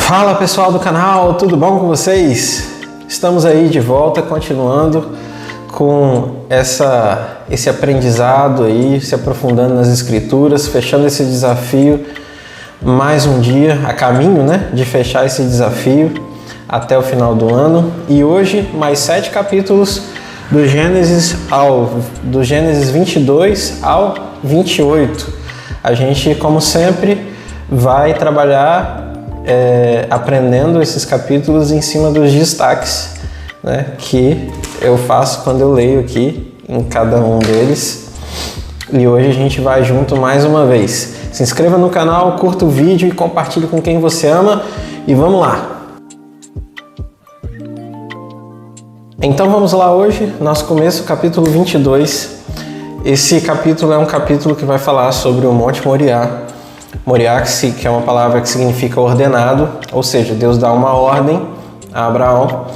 Fala pessoal do canal, tudo bom com vocês? Estamos aí de volta, continuando com esse aprendizado aí, se aprofundando nas escrituras, fechando esse desafio mais um dia, a caminho, de fechar esse desafio até o final do ano. E hoje mais 7 capítulos do Gênesis 22 ao 28. A gente, como sempre, vai trabalhar aprendendo esses capítulos em cima dos destaques, que eu faço quando eu leio aqui em cada um deles. E hoje a gente vai junto mais uma vez. Se inscreva no canal, curta o vídeo e compartilhe com quem você ama. E vamos lá! Então vamos lá hoje, nosso começo, capítulo 22. Esse capítulo é um capítulo que vai falar sobre o Monte Moriá. Moriá, que é uma palavra que significa ordenado, ou seja, Deus dá uma ordem a Abraão,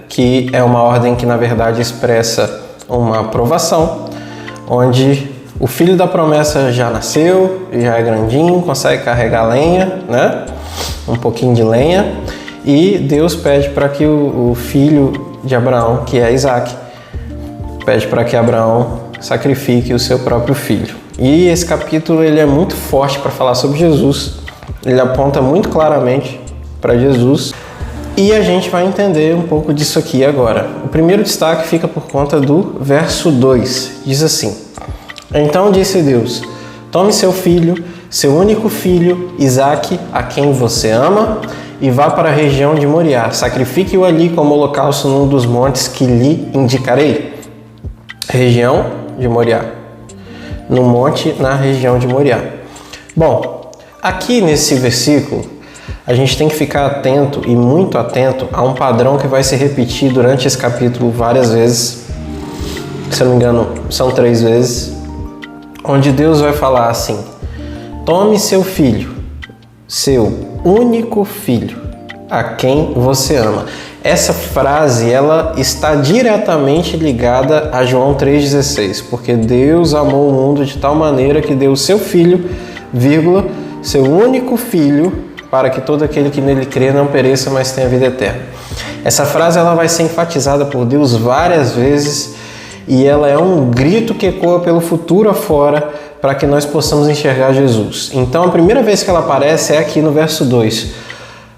que é uma ordem que na verdade expressa uma aprovação, onde o filho da promessa já nasceu, já é grandinho, consegue carregar lenha, um pouquinho de lenha, e Deus pede para que o filho de Abraão, que é Isaac, pede para que Abraão sacrifique o seu próprio filho. E esse capítulo ele é muito forte para falar sobre Jesus. Ele aponta muito claramente para Jesus e a gente vai entender um pouco disso aqui agora. O primeiro destaque fica por conta do verso 2. Diz assim: Então disse Deus: Tome seu filho, seu único filho, Isaque, a quem você ama, e vá para a região de Moriá. Sacrifique-o ali como holocausto num dos montes que lhe indicarei. Região de Moriá. No monte, na região de Moriá. Bom, aqui nesse versículo, a gente tem que ficar atento e muito atento a um padrão que vai se repetir durante esse capítulo várias vezes. Se eu não me engano, são 3 vezes. Onde Deus vai falar assim: Tome seu filho, seu único filho, a quem você ama. Essa frase, ela está diretamente ligada a João 3,16, porque Deus amou o mundo de tal maneira que deu o seu filho, seu único filho, para que todo aquele que nele crê não pereça, mas tenha vida eterna. Essa frase ela vai ser enfatizada por Deus várias vezes e ela é um grito que ecoa pelo futuro afora para que nós possamos enxergar Jesus. Então a primeira vez que ela aparece é aqui no verso 2.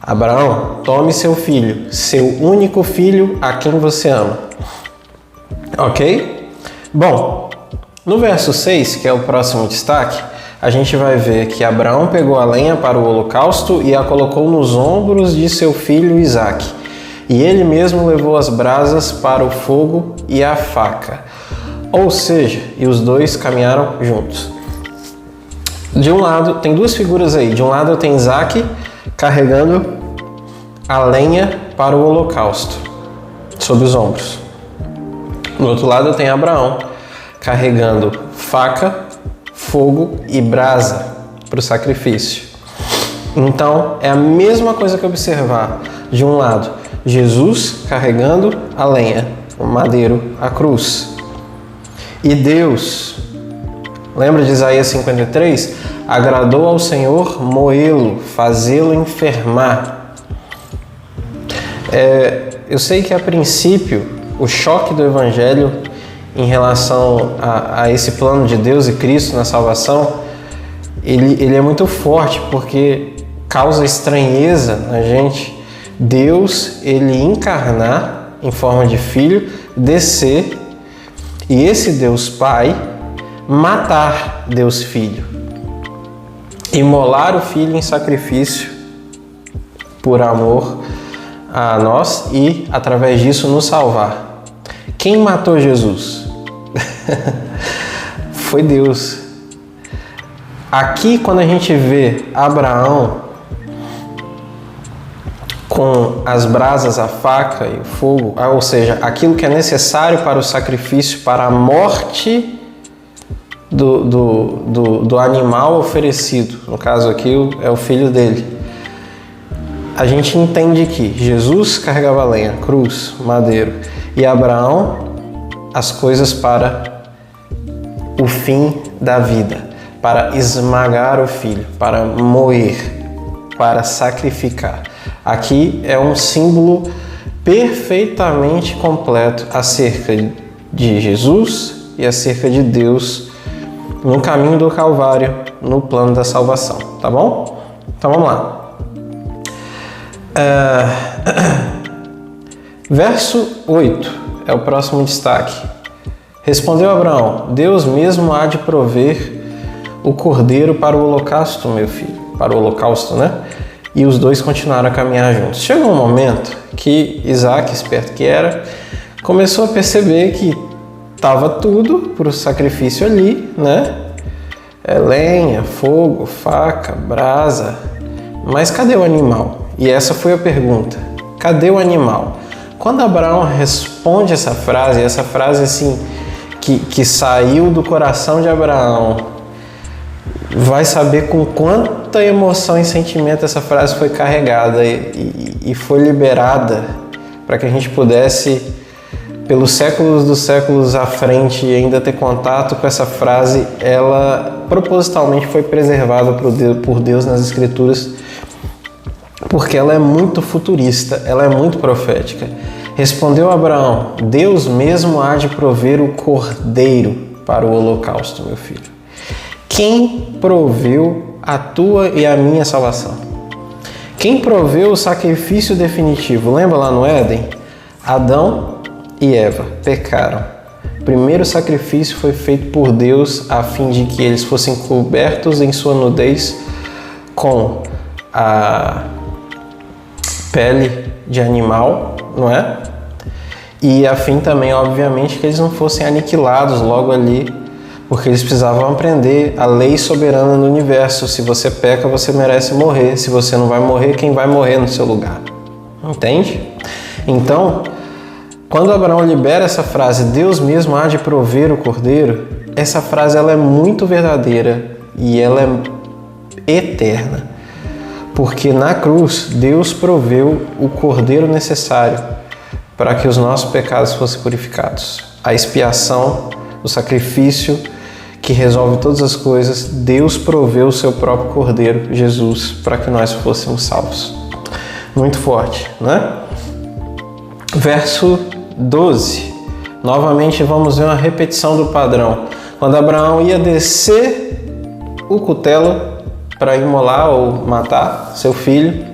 Abraão, tome seu filho, seu único filho, a quem você ama. Ok? Bom, no verso 6, que é o próximo destaque, a gente vai ver que Abraão pegou a lenha para o holocausto e a colocou nos ombros de seu filho Isaque. E ele mesmo levou as brasas para o fogo e a faca. Ou seja, e os dois caminharam juntos. De um lado, tem 2 figuras aí. De um lado tem Isaque carregando a lenha para o holocausto, sob os ombros. Do outro lado tem Abraão carregando faca, fogo e brasa para o sacrifício. Então é a mesma coisa que observar. De um lado, Jesus carregando a lenha, o madeiro, a cruz. E Deus, lembra de Isaías 53? Agradou ao Senhor moê-lo, fazê-lo enfermar. Eu sei que a princípio o choque do Evangelho em relação a esse plano de Deus e Cristo na salvação, ele é muito forte porque causa estranheza na gente. Deus, ele encarnar em forma de filho, descer e esse Deus Pai matar Deus Filho, imolar o Filho em sacrifício por amor a nós e, através disso, nos salvar. Quem matou Jesus? Foi Deus. Aqui, quando a gente vê Abraão com as brasas, a faca e o fogo, ou seja, aquilo que é necessário para o sacrifício, para a morte do animal oferecido, no caso aqui é o filho dele. A gente entende que Jesus carregava lenha, cruz, madeiro, e Abraão as coisas para o fim da vida, para esmagar o filho, para moer. para sacrificar. Aqui é um símbolo perfeitamente completo acerca de Jesus e acerca de Deus no caminho do Calvário, no plano da salvação, tá bom? Então vamos lá. Verso 8 é o próximo destaque. Respondeu Abraão: Deus mesmo há de prover o cordeiro para o holocausto, meu filho. Para o holocausto, né? E os dois continuaram a caminhar juntos. Chegou um momento que Isaac, esperto que era, começou a perceber que estava tudo para o sacrifício ali, né? Lenha, fogo, faca, brasa. Mas cadê o animal? E essa foi a pergunta. Cadê o animal? Quando Abraão responde essa frase assim, que saiu do coração de Abraão, vai saber com quanta emoção e sentimento essa frase foi carregada e foi liberada para que a gente pudesse, pelos séculos dos séculos à frente, ainda ter contato com essa frase. Ela propositalmente foi preservada por Deus nas Escrituras, porque ela é muito futurista, ela é muito profética. Respondeu Abraão: Deus mesmo há de prover o cordeiro para o holocausto, meu filho. Quem proveu a tua e a minha salvação? Quem proveu o sacrifício definitivo? Lembra lá no Éden? Adão e Eva pecaram. O primeiro sacrifício foi feito por Deus a fim de que eles fossem cobertos em sua nudez com a pele de animal, não é? E a fim também, obviamente, que eles não fossem aniquilados logo ali, porque eles precisavam aprender a lei soberana no universo. Se você peca, você merece morrer. Se você não vai morrer, quem vai morrer no seu lugar? Entende? Então, quando Abraão libera essa frase, Deus mesmo há de prover o cordeiro, essa frase ela é muito verdadeira e ela é eterna. Porque na cruz, Deus proveu o cordeiro necessário para que os nossos pecados fossem purificados. A expiação, o sacrifício que resolve todas as coisas, Deus proveu o seu próprio cordeiro, Jesus, para que nós fôssemos salvos. Muito forte, né? Verso 12. Novamente vamos ver uma repetição do padrão. Quando Abraão ia descer o cutelo para imolar ou matar seu filho,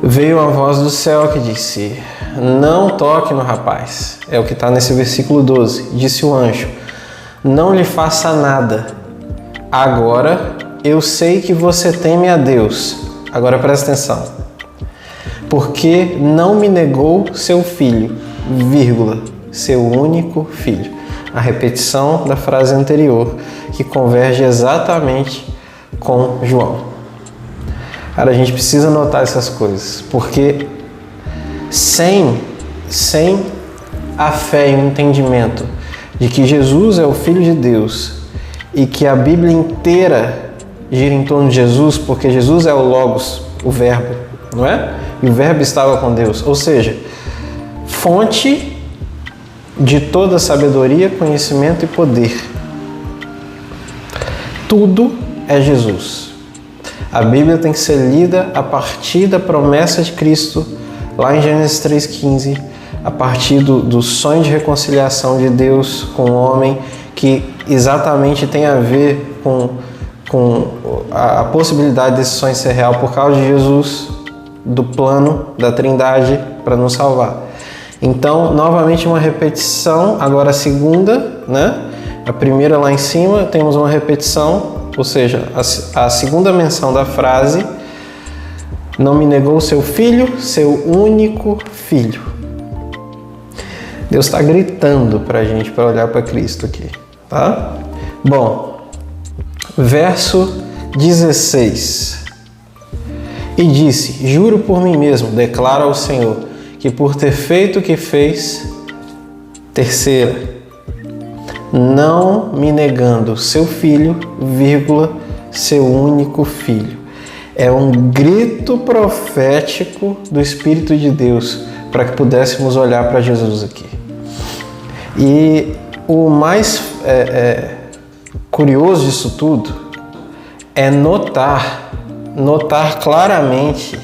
veio uma voz do céu que disse: não toque no rapaz. É o que está nesse versículo 12. Disse o anjo: não lhe faça nada. Agora eu sei que você teme a Deus. Agora presta atenção. Porque não me negou seu filho, vírgula, seu único filho. A repetição da frase anterior, que converge exatamente com João. Cara, a gente precisa notar essas coisas, porque sem a fé e o entendimento de que Jesus é o Filho de Deus e que a Bíblia inteira gira em torno de Jesus, porque Jesus é o Logos, o Verbo, não é? E o Verbo estava com Deus, ou seja, fonte de toda sabedoria, conhecimento e poder. Tudo é Jesus. A Bíblia tem que ser lida a partir da promessa de Cristo, lá em Gênesis 3,15, a partir do sonho de reconciliação de Deus com o homem, que exatamente tem a ver com a possibilidade desse sonho ser real por causa de Jesus, do plano da Trindade para nos salvar. Então, novamente uma repetição, agora a segunda, né? A primeira lá em cima, temos uma repetição, ou seja, a segunda menção da frase: não me negou seu filho, seu único filho. Deus está gritando para a gente, para olhar para Cristo aqui, tá? Bom, verso 16. E disse: juro por mim mesmo, declara ao Senhor, que por ter feito o que fez, terceira, não me negando seu filho, vírgula, seu único filho. É um grito profético do Espírito de Deus para que pudéssemos olhar para Jesus aqui. E o mais curioso disso tudo é notar notar claramente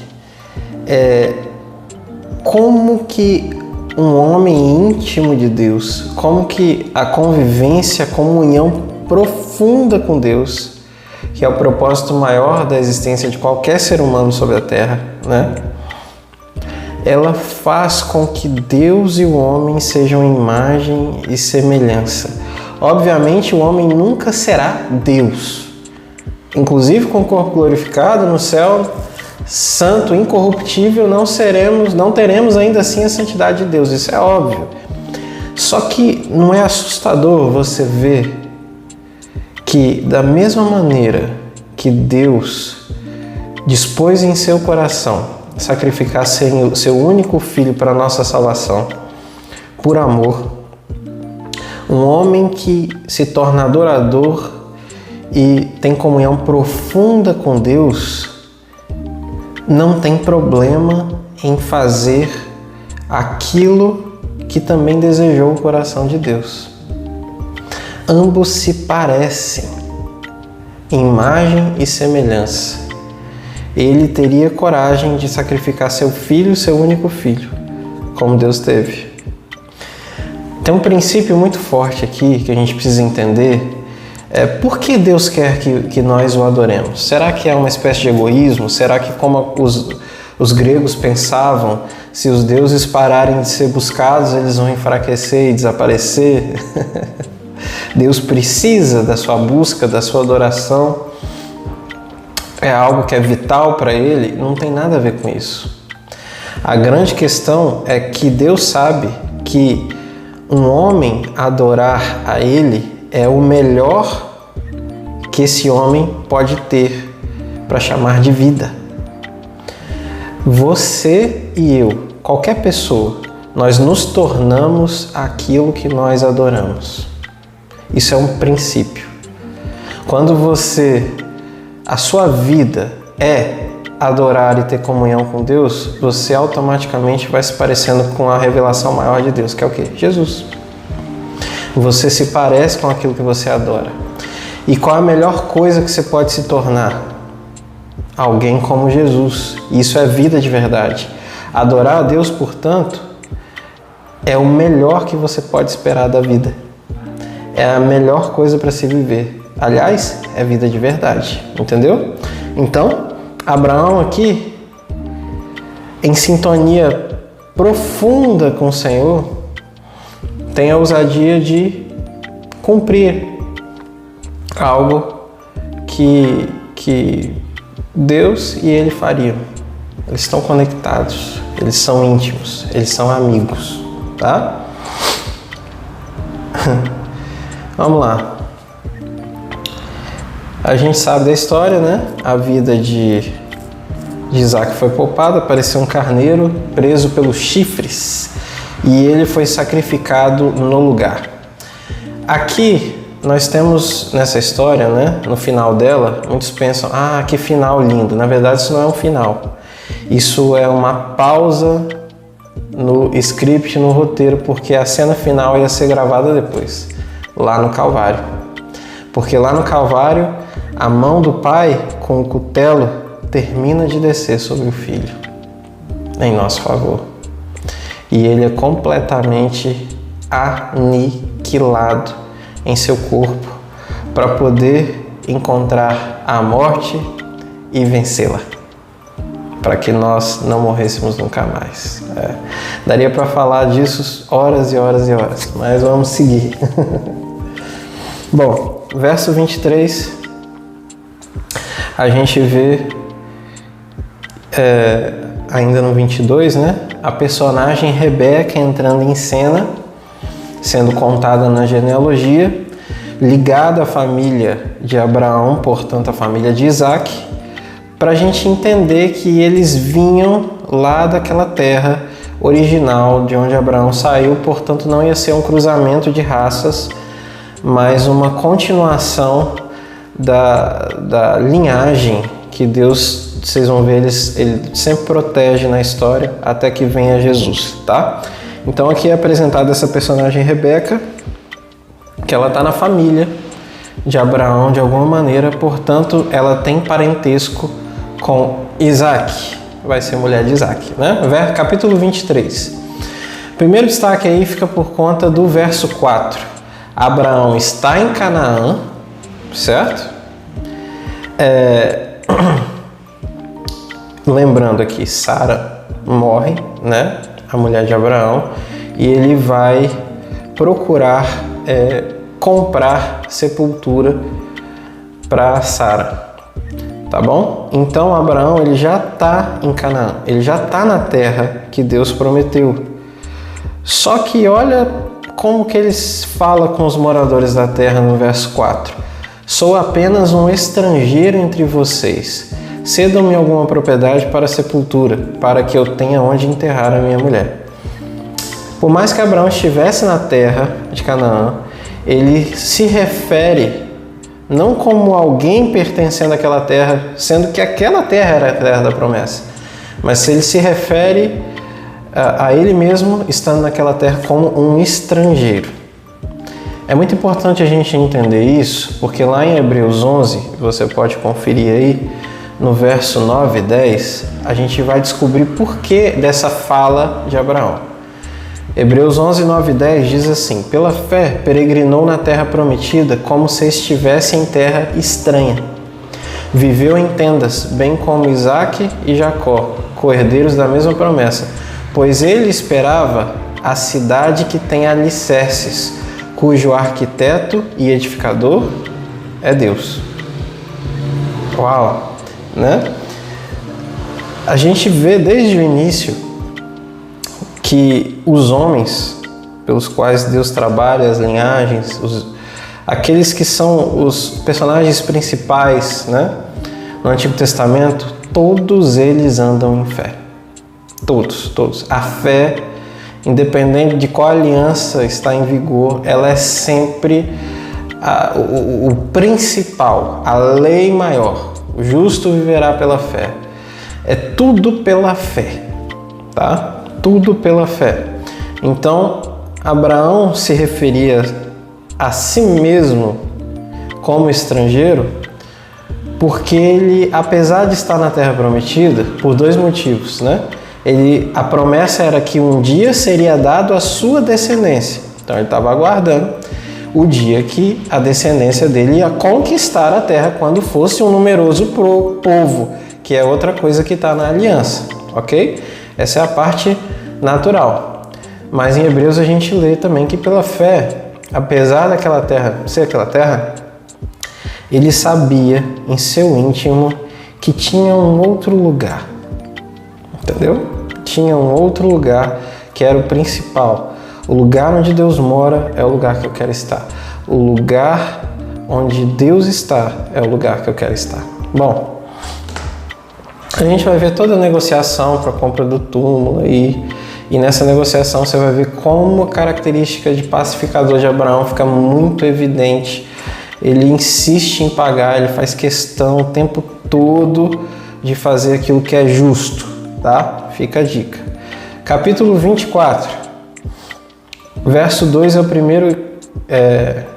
como que um homem íntimo de Deus, como que a convivência, a comunhão profunda com Deus, que é o propósito maior da existência de qualquer ser humano sobre a Terra, né? Ela faz com que Deus e o homem sejam imagem e semelhança. Obviamente, o homem nunca será Deus. Inclusive, com o corpo glorificado no céu, santo, incorruptível, não teremos ainda assim a santidade de Deus. Isso é óbvio. Só que não é assustador você ver que, da mesma maneira que Deus dispôs em seu coração sacrificar seu único filho para a nossa salvação, por amor, um homem que se torna adorador e tem comunhão profunda com Deus, não tem problema em fazer aquilo que também desejou o coração de Deus. Ambos se parecem, imagem e semelhança. Ele teria coragem de sacrificar seu filho, seu único filho, como Deus teve. Tem um princípio muito forte aqui que a gente precisa entender. Por que Deus quer que nós o adoremos? Será que é uma espécie de egoísmo? Será que, como os gregos pensavam, se os deuses pararem de ser buscados, eles vão enfraquecer e desaparecer? Deus precisa da sua busca, da sua adoração. É algo que é vital para Ele? Não tem nada a ver com isso. A grande questão é que Deus sabe que um homem adorar a Ele é o melhor que esse homem pode ter para chamar de vida. Você e eu, qualquer pessoa, nós nos tornamos aquilo que nós adoramos. Isso é um princípio. Quando a sua vida é adorar e ter comunhão com Deus, você automaticamente vai se parecendo com a revelação maior de Deus, que é o quê? Jesus. Você se parece com aquilo que você adora. E qual a melhor coisa que você pode se tornar? Alguém como Jesus. Isso é vida de verdade. Adorar a Deus, portanto, é o melhor que você pode esperar da vida. É a melhor coisa para se viver. Aliás, é vida de verdade, entendeu? Então, Abraão aqui, em sintonia profunda com o Senhor, tem a ousadia de cumprir algo que Deus e ele fariam. Eles estão conectados, eles são íntimos, eles são amigos, tá? Vamos lá. A gente sabe da história, né? A vida de Isaac foi poupada, apareceu um carneiro preso pelos chifres e ele foi sacrificado no lugar. Aqui nós temos nessa história, né? No final dela, muitos pensam, que final lindo. Na verdade, isso não é um final. Isso é uma pausa no script, no roteiro, porque a cena final ia ser gravada depois, lá no Calvário. Porque lá no Calvário, a mão do Pai, com o cutelo, termina de descer sobre o Filho, em nosso favor. E ele é completamente aniquilado em seu corpo, para poder encontrar a morte e vencê-la, para que nós não morrêssemos nunca mais. Daria para falar disso horas e horas e horas, mas vamos seguir. Bom, verso 23, a gente vê, ainda no 22, né? A personagem Rebeca entrando em cena, sendo contada na genealogia, ligada à família de Abraão, portanto a família de Isaac, para a gente entender que eles vinham lá daquela terra original de onde Abraão saiu, portanto não ia ser um cruzamento de raças, mas uma continuação da linhagem que Deus, vocês vão ver, ele sempre protege na história até que venha Jesus, tá? Então aqui é apresentada essa personagem Rebeca, que ela está na família de Abraão de alguma maneira, portanto ela tem parentesco com Isaac, vai ser mulher de Isaac, né? Capítulo 23. Primeiro destaque aí fica por conta do verso 4. Abraão está em Canaã, certo? Lembrando aqui, Sara morre, né? A mulher de Abraão, e ele vai procurar comprar sepultura para Sara, tá bom? Então Abraão ele já está em Canaã, ele já está na terra que Deus prometeu. Só que olha como que ele fala com os moradores da terra no verso 4. Sou apenas um estrangeiro entre vocês. Cedam-me alguma propriedade para a sepultura, para que eu tenha onde enterrar a minha mulher. Por mais que Abraão estivesse na terra de Canaã, ele se refere não como alguém pertencendo àquela terra, sendo que aquela terra era a terra da promessa, mas ele se refere a ele mesmo estando naquela terra como um estrangeiro. É muito importante a gente entender isso, porque lá em Hebreus 11, você pode conferir aí, no verso 9 e 10, a gente vai descobrir por que dessa fala de Abraão. Hebreus 11, 9 e 10 diz assim: pela fé peregrinou na terra prometida como se estivesse em terra estranha. Viveu em tendas, bem como Isaque e Jacó, co-herdeiros da mesma promessa, pois ele esperava a cidade que tem alicerces, cujo arquiteto e edificador é Deus. Uau! Né? A gente vê desde o início que os homens pelos quais Deus trabalha, as linhagens, aqueles que são os personagens principais, né, no Antigo Testamento, todos eles andam em fé. Todos. A fé, independente de qual aliança está em vigor, ela é sempre o principal, a lei maior. O justo viverá pela fé. É tudo pela fé, tá? Tudo pela fé. Então, Abraão se referia a si mesmo como estrangeiro porque ele, apesar de estar na terra prometida, por dois motivos, né? A promessa era que um dia seria dado à sua descendência. Então, ele estava aguardando o dia que a descendência dele ia conquistar a terra quando fosse um numeroso povo, que é outra coisa que está na aliança, ok? Essa é a parte natural. Mas em Hebreus a gente lê também que pela fé, apesar daquela terra ser aquela terra, ele sabia em seu íntimo que tinha um outro lugar, entendeu? Tinha um outro lugar que era o principal. O lugar onde Deus mora é o lugar que eu quero estar. O lugar onde Deus está é o lugar que eu quero estar. Bom, a gente vai ver toda a negociação para a compra do túmulo e nessa negociação você vai ver como a característica de pacificador de Abraão fica muito evidente. Ele insiste em pagar, ele faz questão o tempo todo de fazer aquilo que é justo, tá? Fica a dica. Capítulo 24. Verso 2 é o primeiro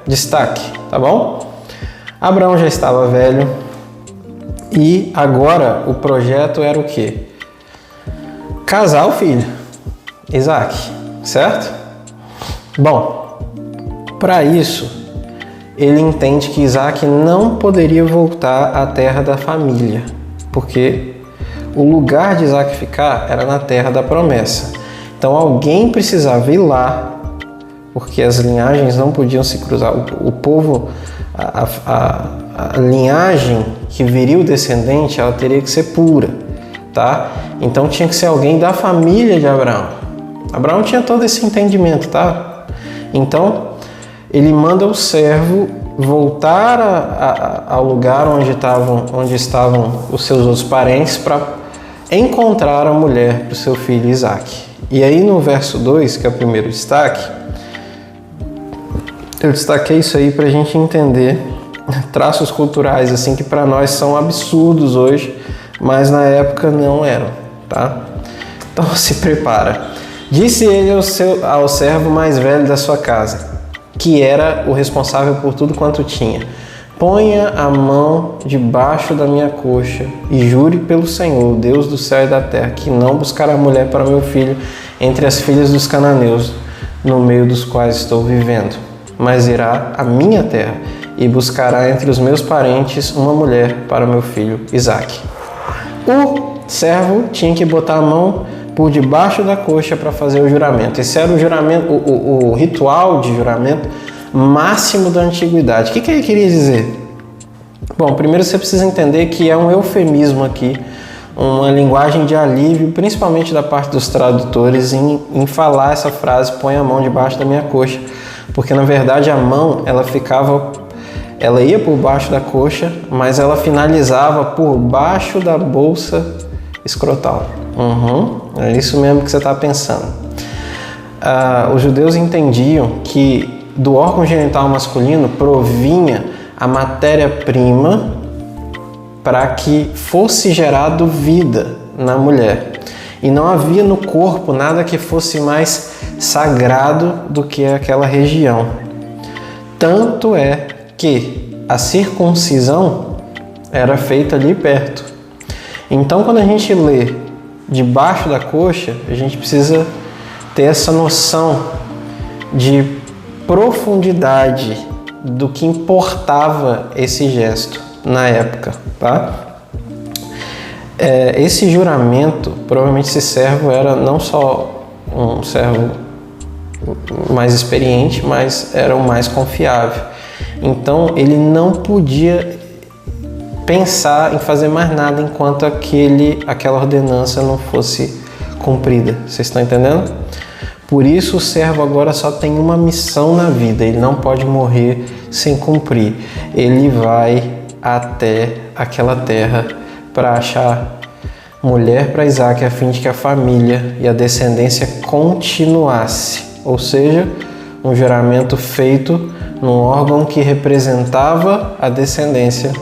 destaque, tá bom? Abraão já estava velho e agora o projeto era o quê? Casar o filho, Isaac, certo? Bom, para isso, ele entende que Isaac não poderia voltar à terra da família, porque o lugar de Isaac ficar era na terra da promessa. Então alguém precisava ir lá, porque as linhagens não podiam se cruzar. O povo, a linhagem que viria o descendente, ela teria que ser pura, tá? Então tinha que ser alguém da família de Abraão. Abraão tinha todo esse entendimento, tá? Então ele manda o servo voltar ao lugar onde estavam os seus outros parentes para encontrar a mulher para o seu filho Isaac. E aí no verso 2, que é o primeiro destaque, eu destaquei isso aí para a gente entender traços culturais assim que para nós são absurdos hoje, mas na época não eram, tá? Então se prepara. Disse ele ao servo mais velho da sua casa, que era o responsável por tudo quanto tinha: ponha a mão debaixo da minha coxa e jure pelo Senhor, Deus do céu e da terra, que não buscará mulher para meu filho entre as filhas dos cananeus, no meio dos quais estou vivendo, mas irá à minha terra e buscará entre os meus parentes uma mulher para meu filho Isaque. O servo tinha que botar a mão por debaixo da coxa para fazer o juramento. Esse era o juramento, o ritual de juramento máximo da antiguidade. O que ele queria dizer? Bom, primeiro você precisa entender que é um eufemismo aqui, uma linguagem de alívio, principalmente da parte dos tradutores, em falar essa frase, põe a mão debaixo da minha coxa, porque na verdade a mão ela ia por baixo da coxa, mas ela finalizava por baixo da bolsa escrotal. É isso mesmo que você está pensando. Os judeus entendiam que do órgão genital masculino provinha a matéria-prima para que fosse gerado vida na mulher. E não havia no corpo nada que fosse mais sagrado do que aquela região. Tanto é que a circuncisão era feita ali perto. Então, quando a gente lê debaixo da coxa, a gente precisa ter essa noção de profundidade do que importava esse gesto na época, tá? Esse juramento, provavelmente esse servo era não só um servo mais experiente, mas era o mais confiável. Então ele não podia pensar em fazer mais nada enquanto aquela ordenança não fosse cumprida. Vocês estão entendendo? Por isso o servo agora só tem uma missão na vida, ele não pode morrer sem cumprir. Ele vai até aquela terra para achar mulher para Isaque, a fim de que a família e a descendência continuasse. Ou seja, um juramento feito num órgão que representava a descendência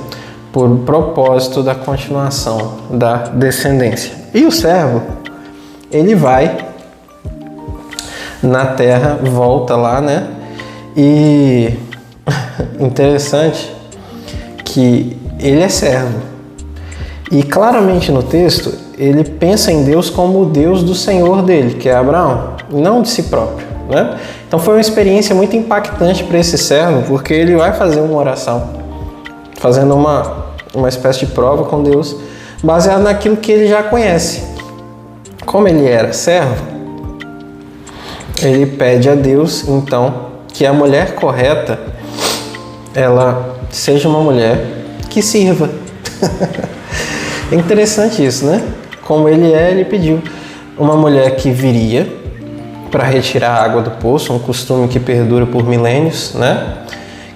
por propósito da continuação da descendência. E o servo, ele vai na terra, volta lá, né? E interessante que ele é servo. E claramente no texto, ele pensa em Deus como o Deus do Senhor dele, que é Abraão, não de si próprio, né? Então foi uma experiência muito impactante para esse servo, porque ele vai fazer uma oração, fazendo uma espécie de prova com Deus, baseado naquilo que ele já conhece. Como ele era servo, ele pede a Deus, então, que a mulher correta, ela seja uma mulher que sirva. É interessante isso, né? Como ele pediu uma mulher que viria para retirar a água do poço, um costume que perdura por milênios, né?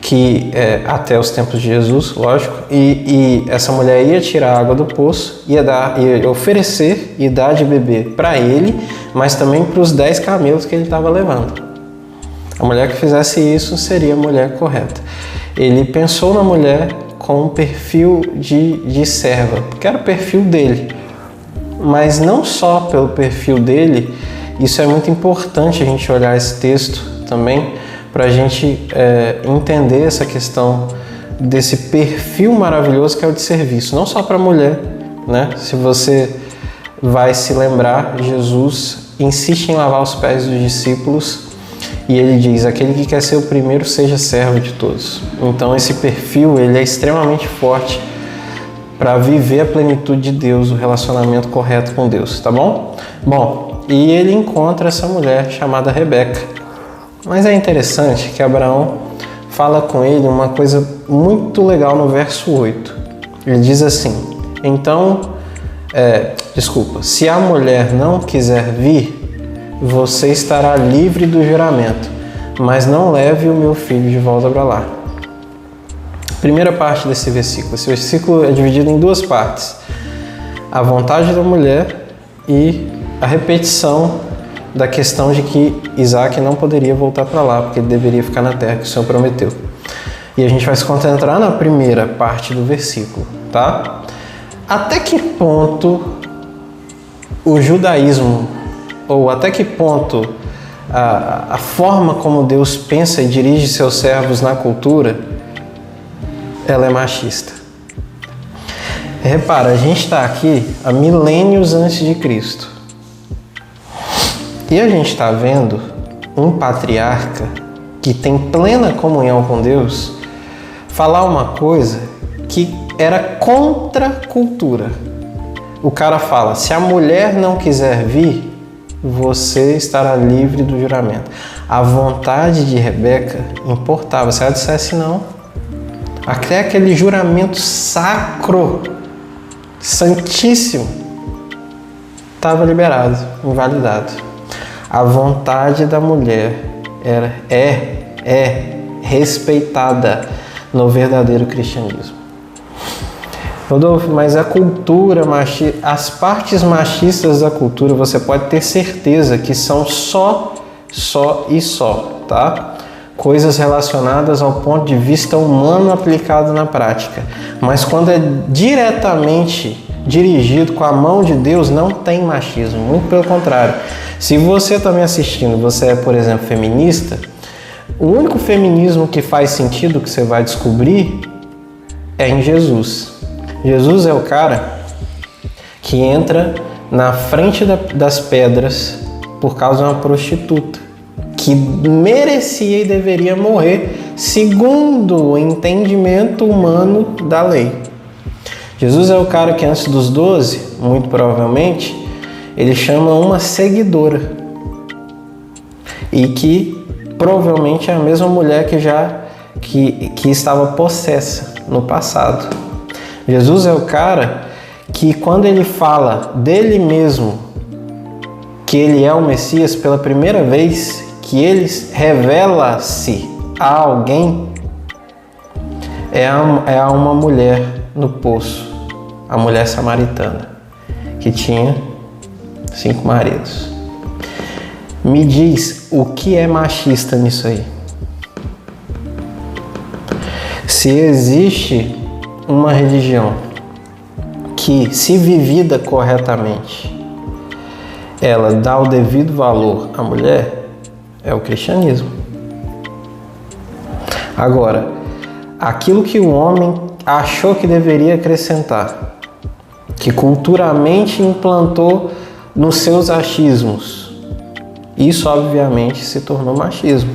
Que até os tempos de Jesus, lógico, e essa mulher ia tirar a água do poço, ia oferecer e dar de beber para ele, mas também para os 10 camelos que ele estava levando. A mulher que fizesse isso seria a mulher correta. Ele pensou na mulher com um perfil de serva, que era o perfil dele, mas não só pelo perfil dele. Isso é muito importante a gente olhar esse texto também, para a gente entender essa questão desse perfil maravilhoso que é o de serviço, não só para a mulher, né? Se você vai se lembrar, Jesus insiste em lavar os pés dos discípulos e ele diz: aquele que quer ser o primeiro, seja servo de todos. Então esse perfil ele é extremamente forte para viver a plenitude de Deus, o relacionamento correto com Deus, tá bom? Bom, e ele encontra essa mulher chamada Rebeca. Mas é interessante que Abraão fala com ele uma coisa muito legal no verso 8. Ele diz assim: então, se a mulher não quiser vir, você estará livre do juramento, mas não leve o meu filho de volta para lá. Primeira parte desse versículo. Esse versículo é dividido em duas partes: a vontade da mulher e a repetição da questão de que Isaque não poderia voltar para lá, porque ele deveria ficar na terra que o Senhor prometeu. E a gente vai se concentrar na primeira parte do versículo, tá? Até que ponto o judaísmo, ou até que ponto a forma como Deus pensa e dirige seus servos na cultura ela é machista. Repara, a gente está aqui há milênios antes de Cristo. E a gente está vendo um patriarca que tem plena comunhão com Deus falar uma coisa que era contra a cultura. O cara fala, se a mulher não quiser vir, você estará livre do juramento. A vontade de Rebeca importava. Se ela dissesse não, até aquele juramento sacro, santíssimo, estava liberado, invalidado. A vontade da mulher é respeitada no verdadeiro cristianismo. Rodolfo, mas a cultura machista, as partes machistas da cultura, você pode ter certeza que são só, tá? Coisas relacionadas ao ponto de vista humano aplicado na prática. Mas quando é diretamente dirigido com a mão de Deus, não tem machismo, muito pelo contrário. Se você está me assistindo, você é, por exemplo, feminista, o único feminismo que faz sentido, que você vai descobrir, é em Jesus. Jesus é o cara que entra na frente das pedras por causa de uma prostituta que merecia e deveria morrer segundo o entendimento humano da lei. Jesus é o cara que antes dos 12, muito provavelmente, ele chama uma seguidora e que provavelmente é a mesma mulher que estava possessa no passado. Jesus é o cara que, quando ele fala dele mesmo, que ele é o Messias, pela primeira vez, que ele revela-se a alguém, é a uma mulher no poço, a mulher samaritana, que tinha 5 maridos. Me diz, o que é machista nisso aí? Se existe uma religião que, se vivida corretamente, ela dá o devido valor à mulher, é o cristianismo. Agora, aquilo que o homem achou que deveria acrescentar, que culturalmente implantou nos seus achismos, isso obviamente se tornou machismo.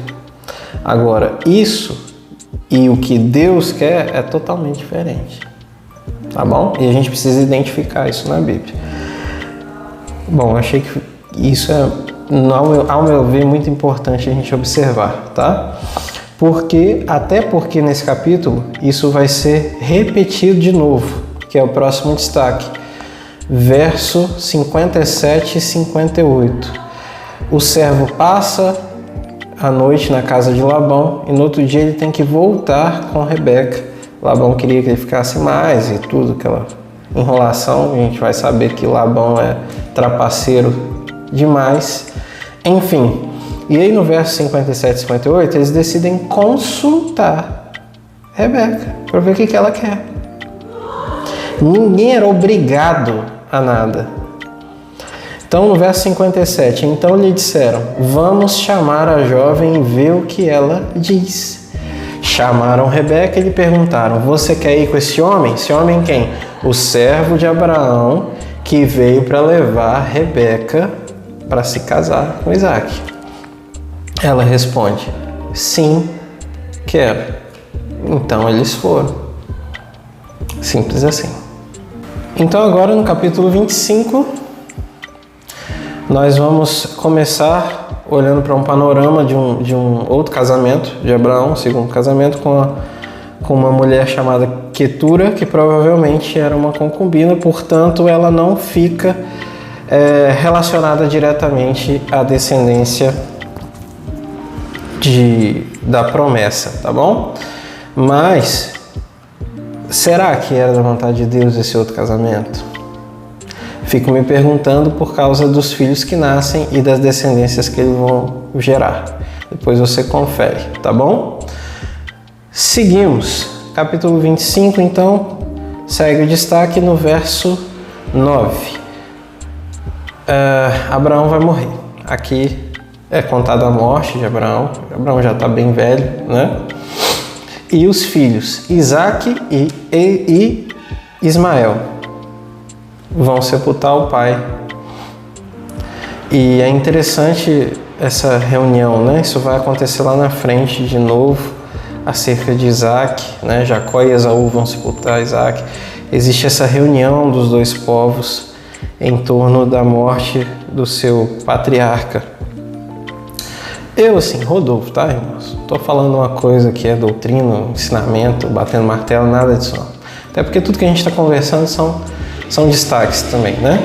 Agora, isso e o que Deus quer é totalmente diferente, tá bom? E a gente precisa identificar isso na Bíblia. Bom, achei que isso é, ao meu ver, muito importante a gente observar, tá? Até porque nesse capítulo isso vai ser repetido de novo, que é o próximo destaque, verso 57 e 58. O servo passa à noite na casa de Labão e no outro dia ele tem que voltar com Rebeca. Labão queria que ele ficasse mais e tudo, aquela enrolação. A gente vai saber que Labão é trapaceiro demais. Enfim, e aí no verso 57 e 58 eles decidem consultar Rebeca para ver o que ela quer. Ninguém era obrigado a nada. Então, no verso 57, então lhe disseram, vamos chamar a jovem e ver o que ela diz. Chamaram Rebeca e lhe perguntaram, você quer ir com esse homem? Esse homem quem? O servo de Abraão, que veio para levar Rebeca para se casar com Isaac. Ela responde, sim, quero. Então eles foram. Simples assim. Então agora no capítulo 25... nós vamos começar olhando para um panorama de um outro casamento de Abraão, segundo casamento, com uma mulher chamada Quetura, que provavelmente era uma concubina, portanto ela não fica relacionada diretamente à descendência da promessa, tá bom? Mas será que era da vontade de Deus esse outro casamento? Fico me perguntando por causa dos filhos que nascem e das descendências que eles vão gerar. Depois você confere, tá bom? Seguimos. Capítulo 25, então, segue o destaque no verso 9. Abraão vai morrer. Aqui é contada a morte de Abraão. Abraão já está bem velho, né? e os filhos Isaque e Ismael vão sepultar o pai. E é interessante essa reunião, né? Isso vai acontecer lá na frente de novo, acerca de Isaque, né? Jacó e Esaú vão sepultar Isaque. Existe essa reunião dos dois povos em torno da morte do seu patriarca. Eu, assim, Rodolfo, tá, irmãos? Tô falando uma coisa que é doutrina, ensinamento, batendo martelo, nada disso não. Até porque tudo que a gente está conversando são destaques também, né?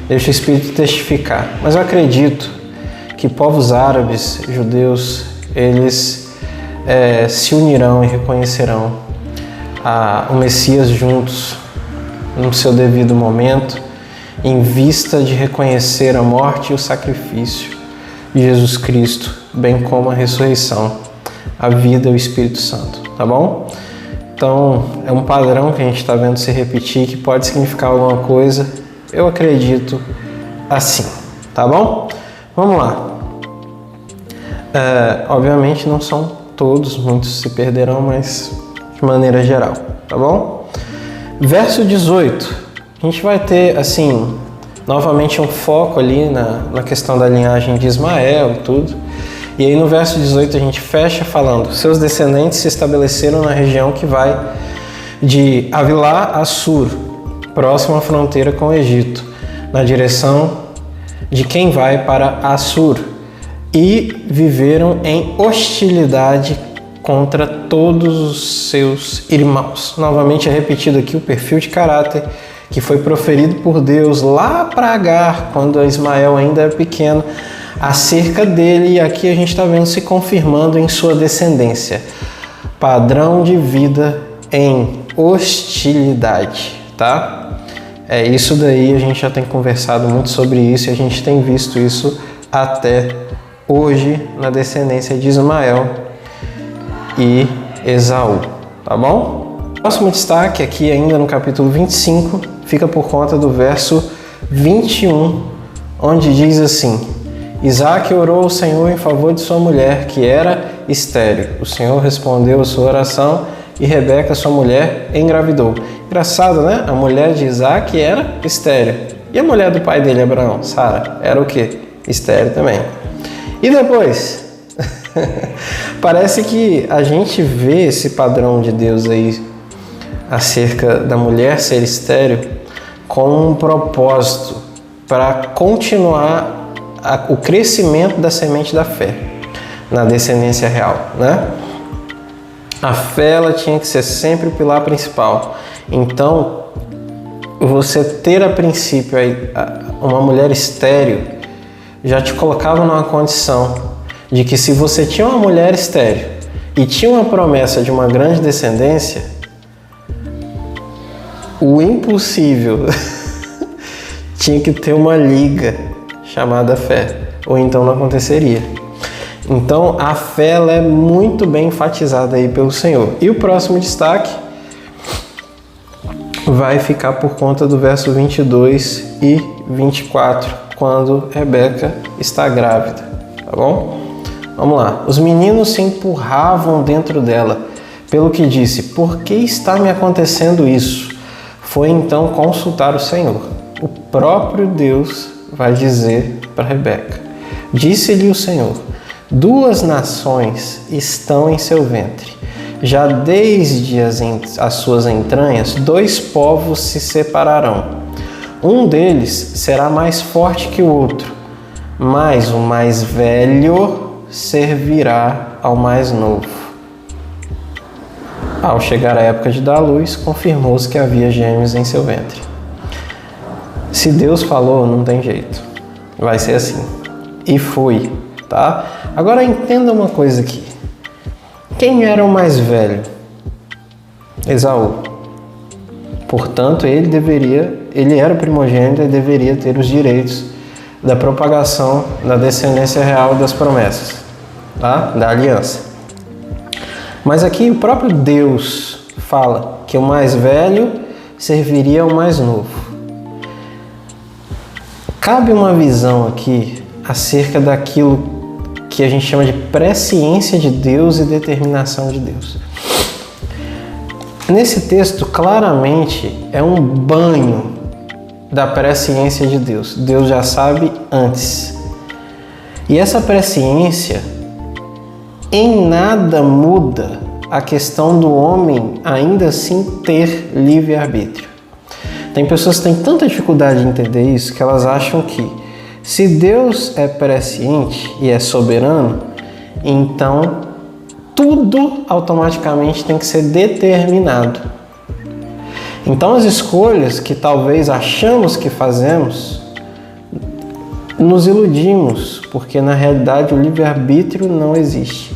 Deixa o Espírito testificar. Mas eu acredito que povos árabes, judeus, eles se unirão e reconhecerão o Messias juntos no seu devido momento, em vista de reconhecer a morte e o sacrifício de Jesus Cristo, bem como a ressurreição, a vida e o Espírito Santo, tá bom? Então, é um padrão que a gente está vendo se repetir, que pode significar alguma coisa, eu acredito assim, tá bom? Vamos lá. Obviamente não são todos, muitos se perderão, mas de maneira geral, tá bom? Verso 18, a gente vai ter, assim, novamente um foco ali na questão da linhagem de Ismael e tudo. E aí no verso 18 a gente fecha falando: seus descendentes se estabeleceram na região que vai de Havilá a Sur, próximo à fronteira com o Egito, na direção de quem vai para Assur, e viveram em hostilidade contra todos os seus irmãos. Novamente é repetido aqui o perfil de caráter que foi proferido por Deus lá para Agar, quando Ismael ainda era pequeno, acerca dele, e aqui a gente está vendo se confirmando em sua descendência. Padrão de vida em hostilidade, tá? Isso daí, a gente já tem conversado muito sobre isso e a gente tem visto isso até hoje na descendência de Ismael e Esaú, tá bom? O próximo destaque aqui ainda no capítulo 25 fica por conta do verso 21, onde diz assim: Isaque orou ao Senhor em favor de sua mulher, que era estéril. O Senhor respondeu a sua oração e Rebeca, sua mulher, engravidou. Engraçado, né? A mulher de Isaque era estéril. E a mulher do pai dele, Abraão, Sara, era o quê? Estéril também. E depois? Parece que a gente vê esse padrão de Deus aí acerca da mulher ser estéril com um propósito para continuar o crescimento da semente da fé na descendência real, né? A fé, ela tinha que ser sempre o pilar principal. Então, você ter a princípio uma mulher estéril já te colocava numa condição de que, se você tinha uma mulher estéril e tinha uma promessa de uma grande descendência, o impossível tinha que ter uma liga chamada fé, ou então não aconteceria. Então a fé, ela é muito bem enfatizada aí pelo Senhor. E o próximo destaque vai ficar por conta do verso 22 e 24, quando Rebeca está grávida, tá bom? Vamos lá. Os meninos se empurravam dentro dela, pelo que disse: por que está me acontecendo isso? Foi então consultar o Senhor. O próprio Deus vai dizer para Rebeca: disse-lhe o Senhor: 2 nações estão em seu ventre. Já desde as suas entranhas, 2 povos se separarão. Um deles será mais forte que o outro, mas o mais velho servirá ao mais novo. Ao chegar a época de dar à luz, confirmou-se que havia gêmeos em seu ventre. Se Deus falou, não tem jeito. Vai ser assim. E foi, tá? Agora entenda uma coisa aqui. Quem era o mais velho? Esaú. Portanto, ele era o primogênito e deveria ter os direitos da propagação da descendência real das promessas, tá? Da aliança. Mas aqui o próprio Deus fala que o mais velho serviria ao mais novo. Cabe uma visão aqui acerca daquilo que a gente chama de presciência de Deus e determinação de Deus. Nesse texto, claramente, é um banho da presciência de Deus. Deus já sabe antes. E essa presciência em nada muda a questão do homem ainda assim ter livre-arbítrio. Tem pessoas que têm tanta dificuldade de entender isso que elas acham que se Deus é presciente e é soberano, então tudo automaticamente tem que ser determinado. Então as escolhas que talvez achamos que fazemos, nos iludimos, porque na realidade o livre-arbítrio não existe.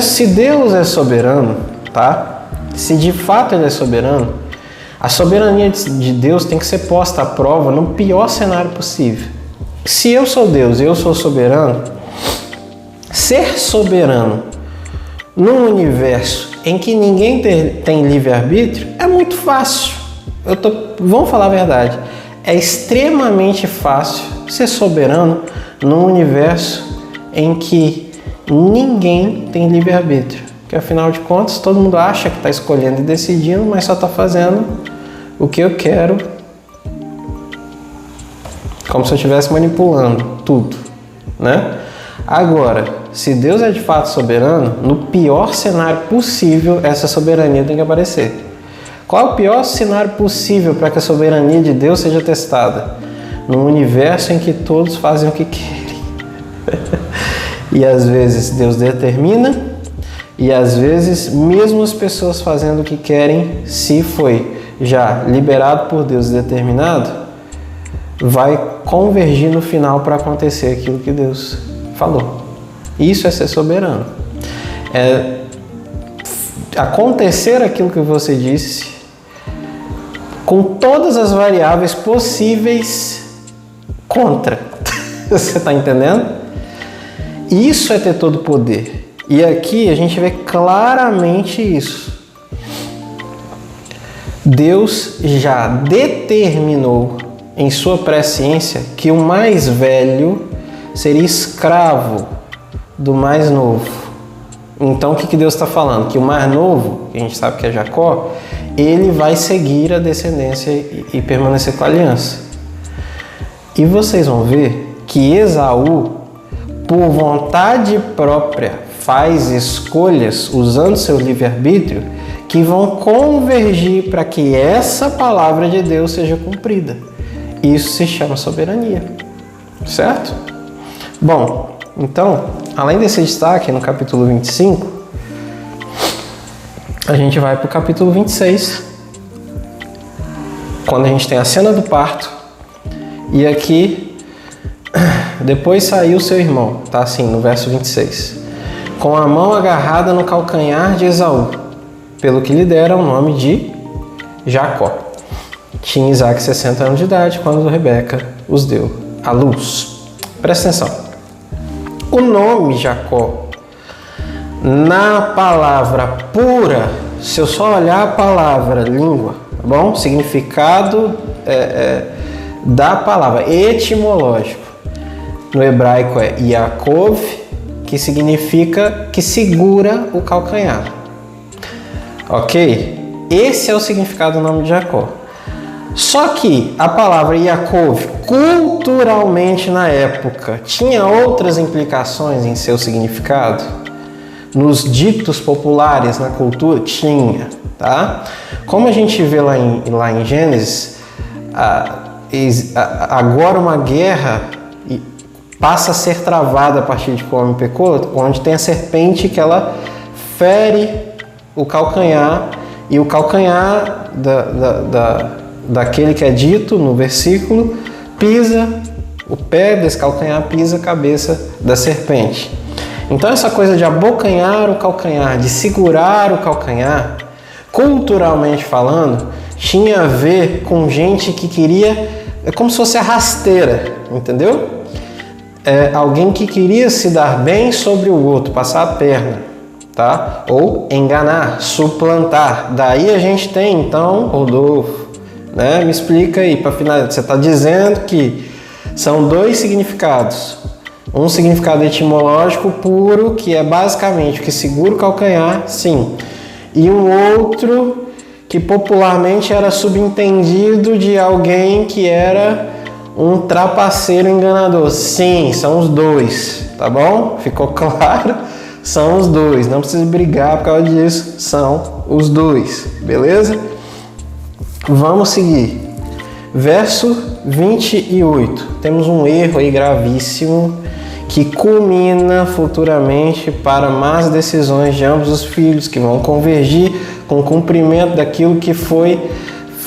Se Deus é soberano, tá? Se de fato Ele é soberano, a soberania de Deus tem que ser posta à prova no pior cenário possível. Se eu sou Deus e eu sou soberano, ser soberano num universo em que ninguém tem livre-arbítrio é muito fácil. Vamos falar a verdade. É extremamente fácil ser soberano num universo em que ninguém tem livre-arbítrio. Porque afinal de contas todo mundo acha que está escolhendo e decidindo, mas só está fazendo o que eu quero, como se eu estivesse manipulando tudo, né? Agora, se Deus é de fato soberano, no pior cenário possível essa soberania tem que aparecer. Qual é o pior cenário possível para que a soberania de Deus seja testada? Num universo em que todos fazem o que querem. E às vezes Deus determina, e às vezes mesmo as pessoas fazendo o que querem, se foi já liberado por Deus determinado, vai convergir no final para acontecer aquilo que Deus falou. Isso é ser soberano. É acontecer aquilo que você disse com todas as variáveis possíveis contra. Você está entendendo? Isso é ter todo o poder. E aqui a gente vê claramente isso. Deus já determinou em sua presciência que o mais velho seria escravo do mais novo. Então o que Deus está falando? Que o mais novo, que a gente sabe que é Jacó, ele vai seguir a descendência e permanecer com a aliança. E vocês vão ver que Esaú, por vontade própria, faz escolhas usando seu livre-arbítrio que vão convergir para que essa palavra de Deus seja cumprida. Isso se chama soberania, certo? Bom, então, além desse destaque no capítulo 25, a gente vai para o capítulo 26, quando a gente tem a cena do parto, e aqui, depois saiu seu irmão, tá assim, no verso 26, com a mão agarrada no calcanhar de Esaú, pelo que lhe deram o nome de Jacó. Tinha Isaac 60 anos de idade quando Rebeca os deu à luz. Presta atenção. O nome Jacó, na palavra pura, se eu só olhar a palavra língua, tá bom? Significado da palavra, etimológico. No hebraico é Yaakov, que significa que segura o calcanhar. Ok? Esse é o significado do nome de Jacó. Só que a palavra Yaakov, culturalmente na época, tinha outras implicações em seu significado? Nos ditos populares, na cultura, tinha, tá? Como a gente vê lá em Gênesis, agora uma guerra passa a ser travada a partir de que o homem pecou, onde tem a serpente que ela fere o calcanhar, e o calcanhar daquele que é dito no versículo pisa, o pé desse calcanhar pisa a cabeça da serpente. Então essa coisa de abocanhar o calcanhar, de segurar o calcanhar, culturalmente falando, tinha a ver com gente que queria, é como se fosse a rasteira, entendeu? Alguém que queria se dar bem sobre o outro, passar a perna, tá? Ou enganar, suplantar. Daí a gente tem, então, Rodolfo, né? Me explica aí, para finalizar. Você está dizendo que são dois significados Um significado etimológico puro, que é basicamente o que segura o calcanhar, sim. E um outro que popularmente era subentendido de alguém que era um trapaceiro enganador. Sim, são os dois, tá bom? Ficou claro? São os dois, não precisa brigar por causa disso, são os dois, beleza? Vamos seguir. Verso 28. Temos um erro aí gravíssimo que culmina futuramente para más decisões de ambos os filhos, que vão convergir com o cumprimento daquilo que foi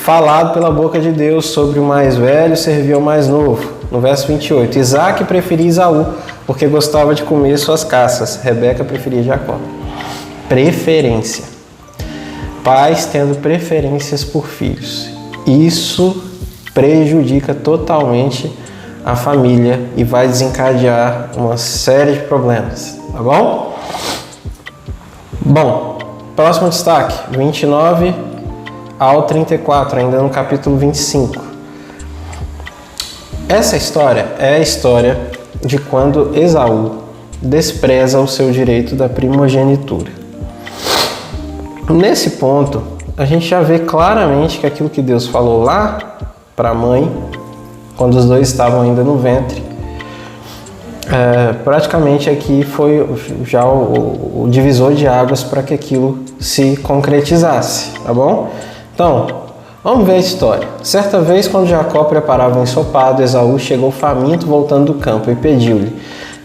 falado pela boca de Deus sobre o mais velho servir ao mais novo. No verso 28, Isaac preferia Esaú, porque gostava de comer suas caças. Rebeca preferia Jacó. Preferência. Pais tendo preferências por filhos. Isso prejudica totalmente a família e vai desencadear uma série de problemas, tá bom? Bom, próximo destaque, 29 ao 34, ainda no capítulo 25. Essa história é a história de quando Esaú despreza o seu direito da primogenitura. Nesse ponto, a gente já vê claramente que aquilo que Deus falou lá para a mãe, quando os dois estavam ainda no ventre, praticamente aqui foi já o divisor de águas para que aquilo se concretizasse, tá bom? Então, vamos ver a história. Certa vez, quando Jacó preparava um ensopado, Esaú chegou faminto voltando do campo e pediu-lhe: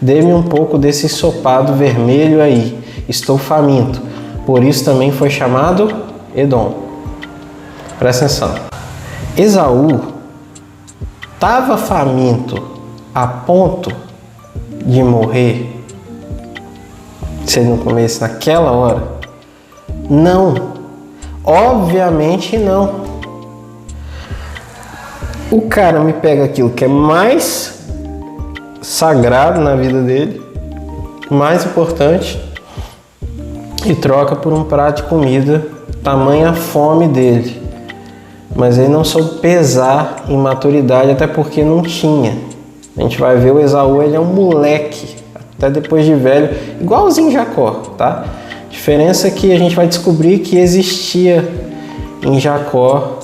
dê-me um pouco desse ensopado vermelho aí, estou faminto. Por isso também foi chamado Edom. Presta atenção. Esaú estava faminto a ponto de morrer se ele não comesse naquela hora? Não. Obviamente não. O cara me pega aquilo que é mais sagrado na vida dele, mais importante, e troca por um prato de comida, tamanha a fome dele. Mas ele não soube pesar em maturidade, até porque não tinha. A gente vai ver o Esaú, ele é um moleque, até depois de velho, igualzinho Jacó, tá? A diferença é que a gente vai descobrir que existia em Jacó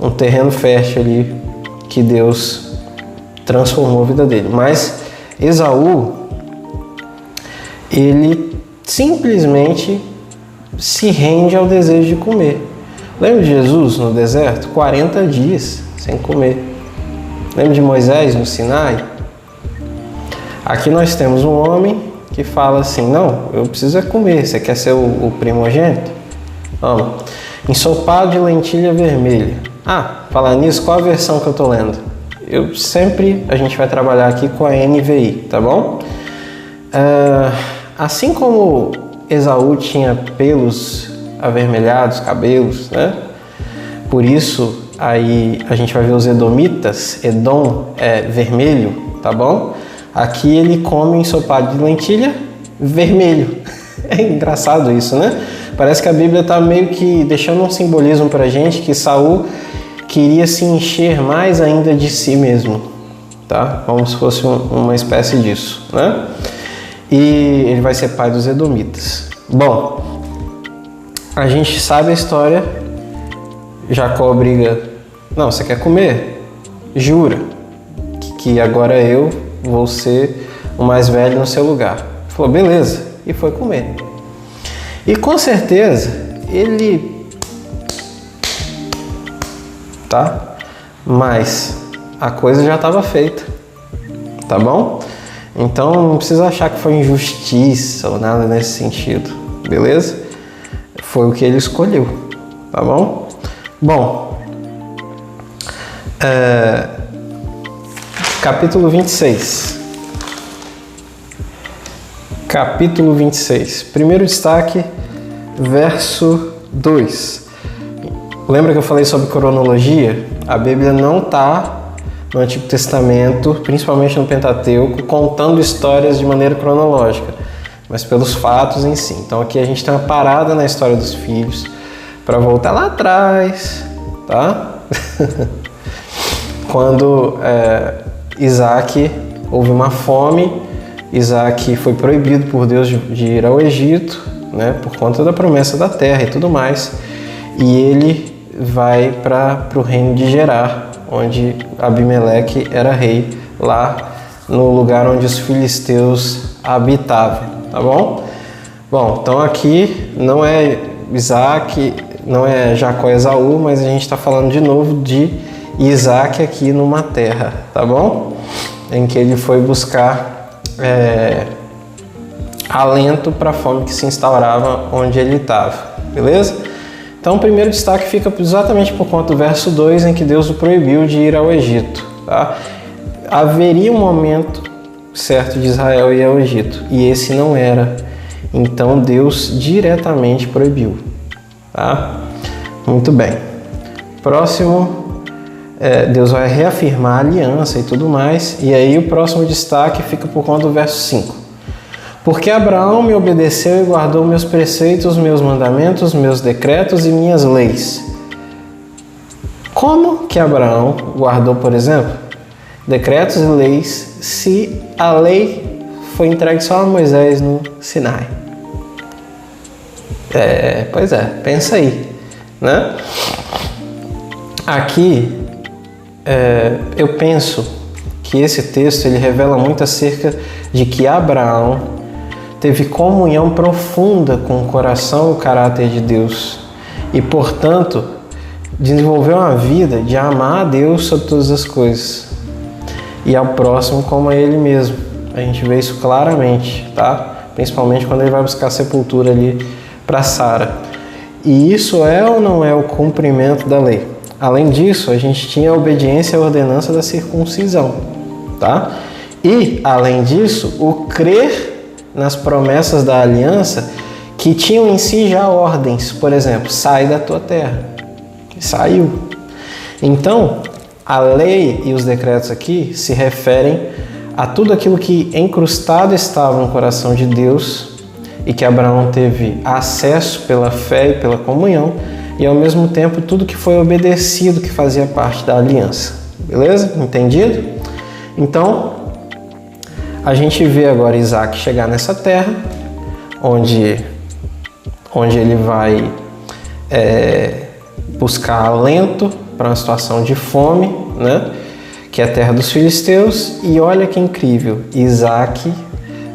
um terreno fértil ali que Deus transformou a vida dele. Mas Esaú, ele simplesmente se rende ao desejo de comer. Lembra de Jesus no deserto? 40 dias sem comer. Lembra de Moisés no Sinai? Aqui nós temos um homem que fala assim: não, eu preciso é comer. Você quer ser o primogênito? Vamos. Ensopado de lentilha vermelha. Falar nisso, qual a versão que eu estou lendo? A gente vai trabalhar aqui com a NVI, tá bom? Assim como Esaú tinha pelos avermelhados, cabelos, né? Por isso, aí a gente vai ver os edomitas, Edom é vermelho, tá bom? Aqui ele come ensopado de lentilha vermelho. É engraçado isso, né? Parece que a Bíblia está meio que deixando um simbolismo pra gente que Saul queria se encher mais ainda de si mesmo, tá? Como se fosse uma espécie disso, né? E ele vai ser pai dos edomitas. Bom, a gente sabe a história. Jacó briga: não, você quer comer? Jura que agora eu vou ser o mais velho no seu lugar. Falou, beleza, e foi comer. E com certeza ele, tá? Mas a coisa já estava feita, tá bom? Então não precisa achar que foi injustiça ou nada nesse sentido, beleza? Foi o que ele escolheu, tá bom? Bom, capítulo 26. Capítulo 26. Primeiro destaque, verso 2. Lembra que eu falei sobre cronologia? A Bíblia não está no Antigo Testamento, principalmente no Pentateuco, contando histórias de maneira cronológica, mas pelos fatos em si. Então aqui a gente tem uma parada na história dos filhos para voltar lá atrás, tá? Quando Isaac, houve uma fome, Isaac foi proibido por Deus de ir ao Egito, né, por conta da promessa da terra e tudo mais, e ele vai para o reino de Gerar, onde Abimeleque era rei, lá no lugar onde os filisteus habitavam, tá bom? Bom, então aqui não é Isaac, não é Jacó e Esaú, mas a gente está falando de novo de Isaac aqui numa terra, tá bom? Em que ele foi buscar alento para a fome que se instaurava onde ele estava, beleza? Então o primeiro destaque fica exatamente por conta do verso 2, em que Deus o proibiu de ir ao Egito, tá? Haveria um momento certo de Israel ir ao Egito, e esse não era. Então Deus diretamente proibiu, tá? Muito bem. Próximo, Deus vai reafirmar a aliança e tudo mais, e aí o próximo destaque fica por conta do verso 5. Porque Abraão me obedeceu e guardou meus preceitos, meus mandamentos, meus decretos e minhas leis. Como que Abraão guardou, por exemplo, decretos e leis, se a lei foi entregue só a Moisés no Sinai? Pois é, pensa aí, né? Aqui, eu penso que esse texto ele revela muito acerca de que Abraão teve comunhão profunda com o coração e o caráter de Deus e, portanto, desenvolveu uma vida de amar a Deus sobre todas as coisas e ao próximo como a ele mesmo. A gente vê isso claramente, tá? Principalmente quando ele vai buscar sepultura ali para Sara. E isso é ou não é o cumprimento da lei? Além disso, a gente tinha a obediência à ordenança da circuncisão, tá? E, além disso, o crer nas promessas da aliança que tinham em si já ordens. Por exemplo, sai da tua terra. Saiu. Então, a lei e os decretos aqui se referem a tudo aquilo que encrustado estava no coração de Deus e que Abraão teve acesso pela fé e pela comunhão, e ao mesmo tempo tudo que foi obedecido que fazia parte da aliança. Beleza? Entendido? Então, a gente vê agora Isaac chegar nessa terra, onde ele vai buscar alento para uma situação de fome, né? Que é a terra dos filisteus, e olha que incrível, Isaac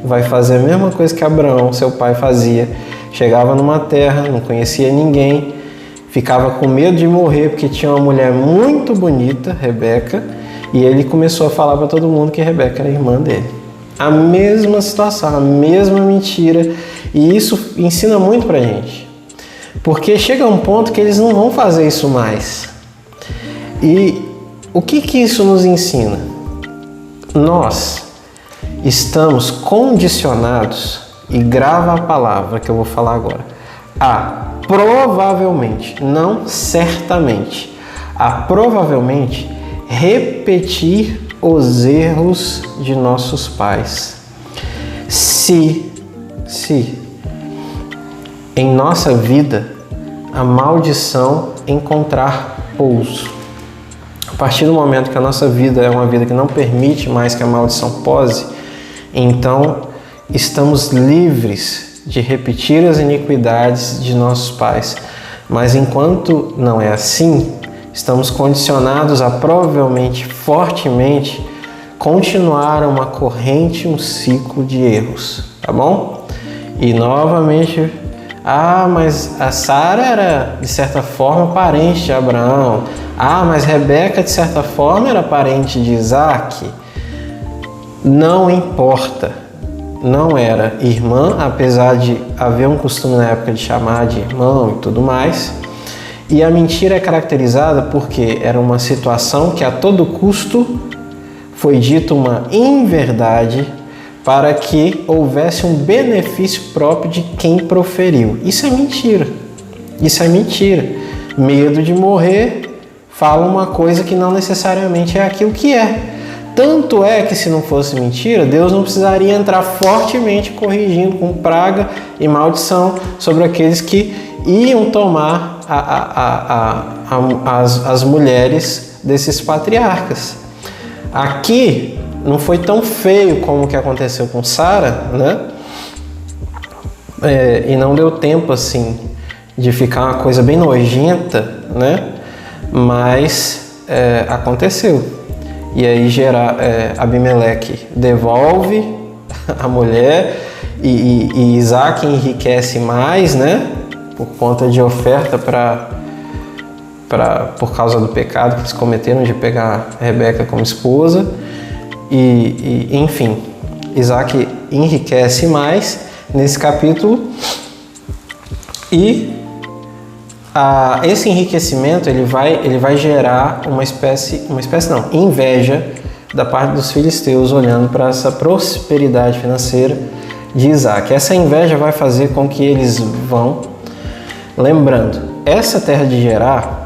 vai fazer a mesma coisa que Abraão, seu pai, fazia. Chegava numa terra, não conhecia ninguém, ficava com medo de morrer porque tinha uma mulher muito bonita, Rebeca, e ele começou a falar para todo mundo que Rebeca era irmã dele. A mesma situação, a mesma mentira, e isso ensina muito pra gente, porque chega um ponto que eles não vão fazer isso mais. E o que isso nos ensina? Nós estamos condicionados, e grava a palavra que eu vou falar agora, a provavelmente, não certamente, a provavelmente repetir os erros de nossos pais. Se em nossa vida a maldição encontrar pouso, a partir do momento que a nossa vida é uma vida que não permite mais que a maldição pose, então estamos livres de repetir as iniquidades de nossos pais. Mas enquanto não é assim, estamos condicionados a provavelmente, fortemente, continuar uma corrente, um ciclo de erros, tá bom? E novamente, mas a Sara era, de certa forma, parente de Abraão. Mas Rebeca, de certa forma, era parente de Isaac. Não importa, não era irmã, apesar de haver um costume na época de chamar de irmão e tudo mais. E a mentira é caracterizada porque era uma situação que a todo custo foi dita uma inverdade para que houvesse um benefício próprio de quem proferiu. Isso é mentira. Isso é mentira. Medo de morrer fala uma coisa que não necessariamente é aquilo que é. Tanto é que se não fosse mentira, Deus não precisaria entrar fortemente corrigindo com praga e maldição sobre aqueles que iam tomar as mulheres desses patriarcas. Aqui não foi tão feio como o que aconteceu com Sara, né? E não deu tempo assim de ficar uma coisa bem nojenta, né? Mas aconteceu. E aí Abimeleque devolve a mulher e Isaac enriquece mais, né? Por conta de oferta por causa do pecado que eles cometeram de pegar Rebeca como esposa. Enfim, Isaac enriquece mais nesse capítulo. E esse enriquecimento ele vai gerar inveja da parte dos filisteus olhando para essa prosperidade financeira de Isaac. Essa inveja vai fazer com que eles vão, lembrando, essa terra de Gerar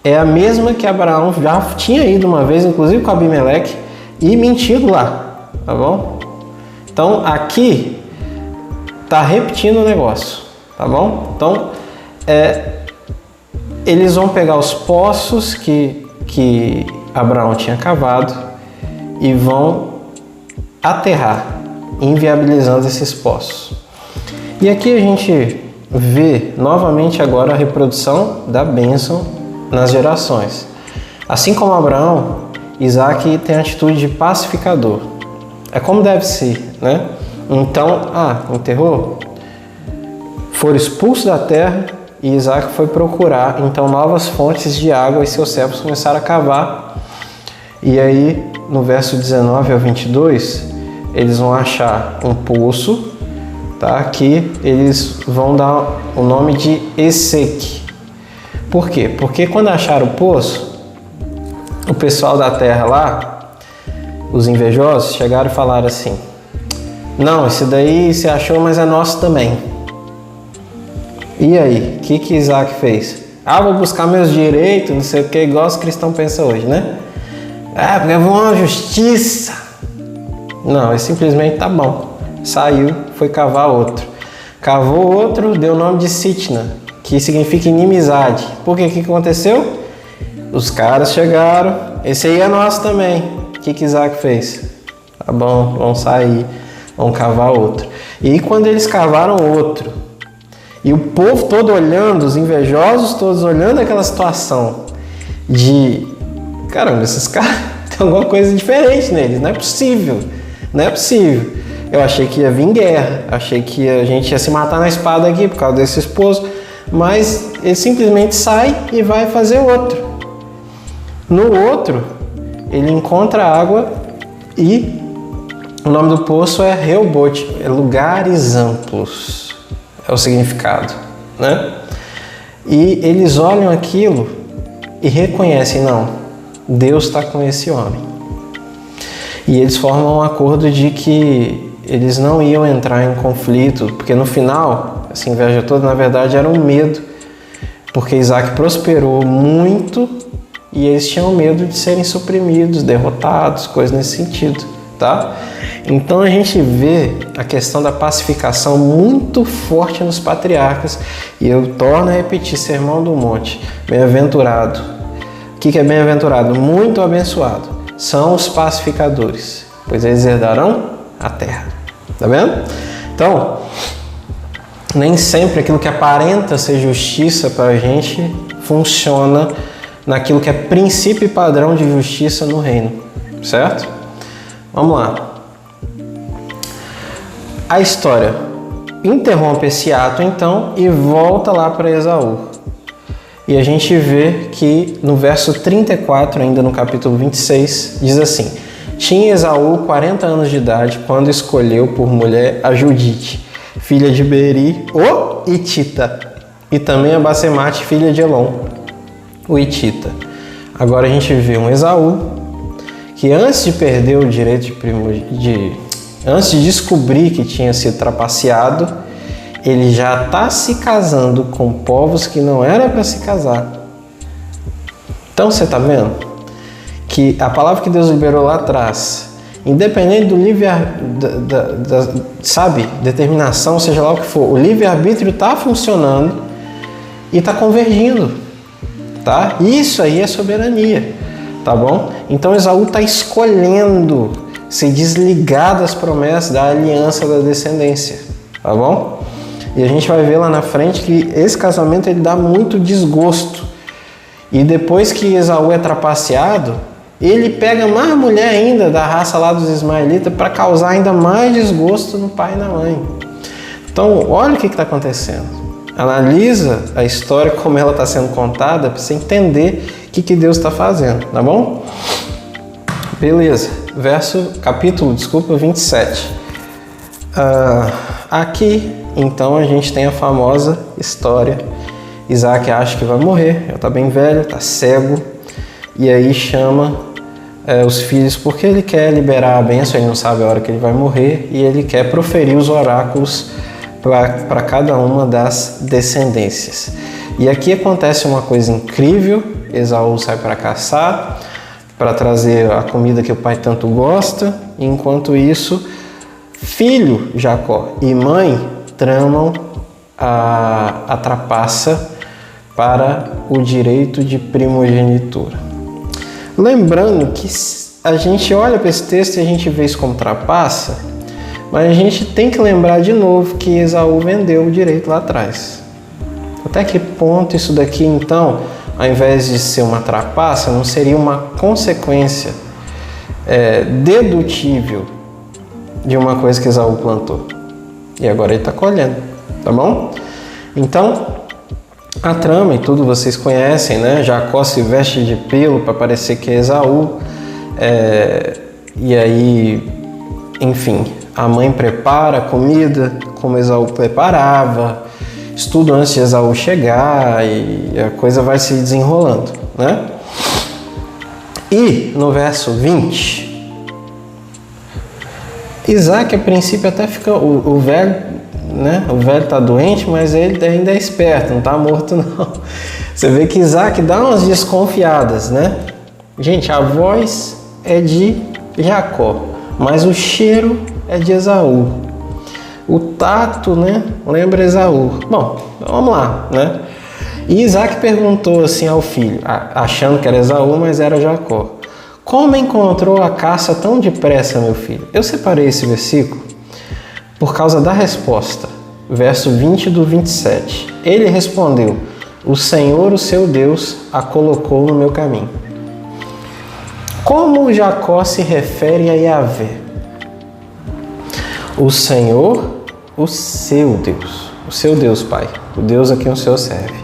é a mesma que Abraão já tinha ido uma vez, inclusive com Abimeleque, e mentido lá, tá bom? Então aqui tá repetindo o negócio, tá bom? Então eles vão pegar os poços que Abraão tinha cavado e vão aterrar, inviabilizando esses poços. E aqui a gente vê novamente agora a reprodução da bênção nas gerações. Assim como Abraão, Isaac tem a atitude de pacificador. É como deve ser, né? Então, enterrou? Foram expulsos da terra e Isaac foi procurar então novas fontes de água e seus servos começaram a cavar. E aí, no verso 19 ao 22, eles vão achar um poço, tá? Que eles vão dar o nome de Eseque. Por quê? Porque quando acharam o poço, o pessoal da terra lá, os invejosos, chegaram e falaram assim: não, esse daí você achou, mas é nosso também. E aí, o que Isaac fez? Vou buscar meus direitos, não sei o que, igual os cristãos pensam hoje, né? Porque eu vou uma justiça. Não, ele simplesmente tá bom. Saiu, foi cavar outro. Cavou outro, deu o nome de Sitna, que significa inimizade. Por quê? O que aconteceu? Os caras chegaram, esse aí é nosso também. O que Isaac fez? Tá bom, vamos sair, vamos cavar outro. E quando eles cavaram outro, e o povo todo olhando, os invejosos todos olhando aquela situação de caramba, esses caras tem alguma coisa diferente neles, não é possível. Eu achei que ia vir guerra, achei que a gente ia se matar na espada aqui por causa desse esposo, mas ele simplesmente sai e vai fazer outro. No outro, ele encontra água e o nome do poço é Reobote, é lugares amplos, é o significado, né? E eles olham aquilo e reconhecem, não, Deus está com esse homem. E eles formam um acordo de que eles não iam entrar em conflito, porque no final, essa inveja toda, na verdade, era um medo, porque Isaac prosperou muito e eles tinham medo de serem suprimidos, derrotados, coisas nesse sentido, tá? Então a gente vê a questão da pacificação muito forte nos patriarcas, e eu torno a repetir, Sermão do Monte, bem-aventurado. O que é bem-aventurado? Muito abençoado. São os pacificadores, pois eles herdarão a terra. Tá vendo? Então, nem sempre aquilo que aparenta ser justiça para a gente funciona naquilo que é princípio e padrão de justiça no reino, certo? Vamos lá. A história interrompe esse ato então e volta lá para Esaú. E a gente vê que no verso 34, ainda no capítulo 26, diz assim: tinha Esaú 40 anos de idade quando escolheu por mulher a Judite, filha de Beeri, o Hitita, e também a Basemate, filha de Elon, o Hitita. Agora a gente vê um Esaú que antes de perder o direito antes de descobrir que tinha sido trapaceado, ele já está se casando com povos que não era para se casar. Então você está vendo que a palavra que Deus liberou lá atrás, independente do determinação, seja lá o que for, o livre-arbítrio está funcionando e está convergindo, tá? Isso aí é soberania. tá bom? Então Esaú está escolhendo se desligar das promessas da aliança da descendência, tá bom? E a gente vai ver lá na frente que esse casamento ele dá muito desgosto. E depois que Esaú é trapaceado, ele pega mais mulher ainda da raça lá dos ismaelitas para causar ainda mais desgosto no pai e na mãe. Então, olha o que está acontecendo. Analisa a história como ela está sendo contada para você entender o que Deus está fazendo, tá bom? Beleza. Capítulo 27. Aqui, então, a gente tem a famosa história. Isaac acha que vai morrer, já está bem velho, está cego, e aí chama os filhos porque ele quer liberar a bênção, ele não sabe a hora que ele vai morrer, e ele quer proferir os oráculos para cada uma das descendências. E aqui acontece uma coisa incrível. Esaú sai para caçar, para trazer a comida que o pai tanto gosta, e enquanto isso, filho Jacó e mãe tramam a trapaça para o direito de primogenitura. Lembrando que a gente olha para esse texto e a gente vê isso como trapaça, mas a gente tem que lembrar de novo que Esaú vendeu o direito lá atrás. Até que ponto isso daqui, então, ao invés de ser uma trapaça, não seria uma consequência dedutível de uma coisa que Esaú plantou? E agora ele está colhendo, tá bom? Então, a trama e tudo vocês conhecem, né? Jacó se veste de pelo para parecer que é Esaú. E aí, enfim, a mãe prepara a comida como Esaú preparava, estudo antes de Esaú chegar, e a coisa vai se desenrolando, né? E no verso 20, Isaac a princípio até fica, o velho, né? O velho está doente, mas ele ainda é esperto, não está morto não. Você vê que Isaac dá umas desconfiadas, né? Gente, a voz é de Jacó, mas o cheiro é de Esaú. O tato, né? Lembra Esaú. Bom, vamos lá, né? E Isaac perguntou assim ao filho, achando que era Esaú, mas era Jacó: como encontrou a caça tão depressa, meu filho? Eu separei esse versículo por causa da resposta. Verso 20 do 27. Ele respondeu: o Senhor, o seu Deus, a colocou no meu caminho. Como Jacó se refere a Yahvé? O Senhor, o seu Deus Pai, o Deus a quem o Senhor serve.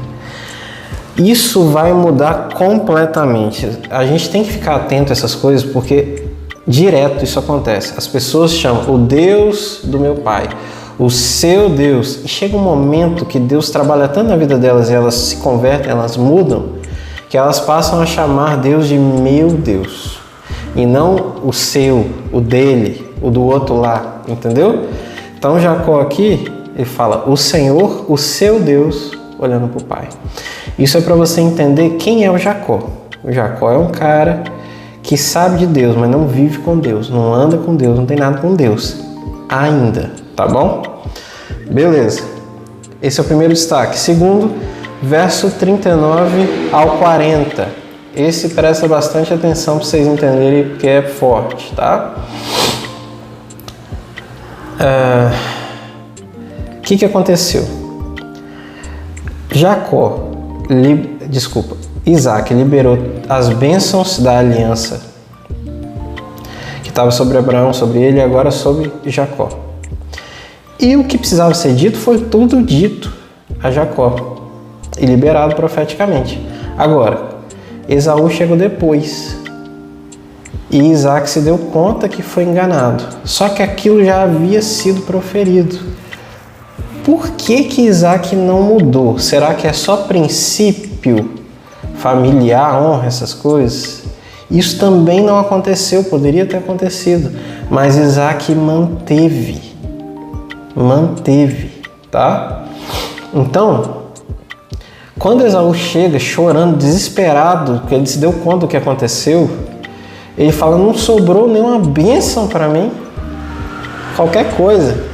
Isso vai mudar completamente. A gente tem que ficar atento a essas coisas porque direto isso acontece. As pessoas chamam o Deus do meu pai, o seu Deus. E chega um momento que Deus trabalha tanto na vida delas e elas se convertem, elas mudam, que elas passam a chamar Deus de meu Deus. E não o seu, o dele, o do outro lá, entendeu? Então Jacó aqui, ele fala o Senhor, o seu Deus, olhando para o pai. Isso é para você entender quem é o Jacó. O Jacó é um cara que sabe de Deus, mas não vive com Deus, não anda com Deus, não tem nada com Deus ainda, tá bom? Beleza. Esse é o primeiro destaque. Segundo, verso 39 ao 40. Esse presta bastante atenção para vocês entenderem porque é forte, tá? O que aconteceu? Isaac liberou as bênçãos da aliança que estava sobre Abraão, sobre ele e agora sobre Jacó. E o que precisava ser dito foi tudo dito a Jacó e liberado profeticamente. Agora, Esaú chegou depois e Isaac se deu conta que foi enganado. Só que aquilo já havia sido proferido. Por que Isaac não mudou? Será que é só princípio familiar, honra, essas coisas? Isso também não aconteceu, poderia ter acontecido, mas Isaac manteve, tá? Então, quando Esaú chega chorando, desesperado, porque ele se deu conta do que aconteceu, ele fala: não sobrou nenhuma bênção para mim, qualquer coisa.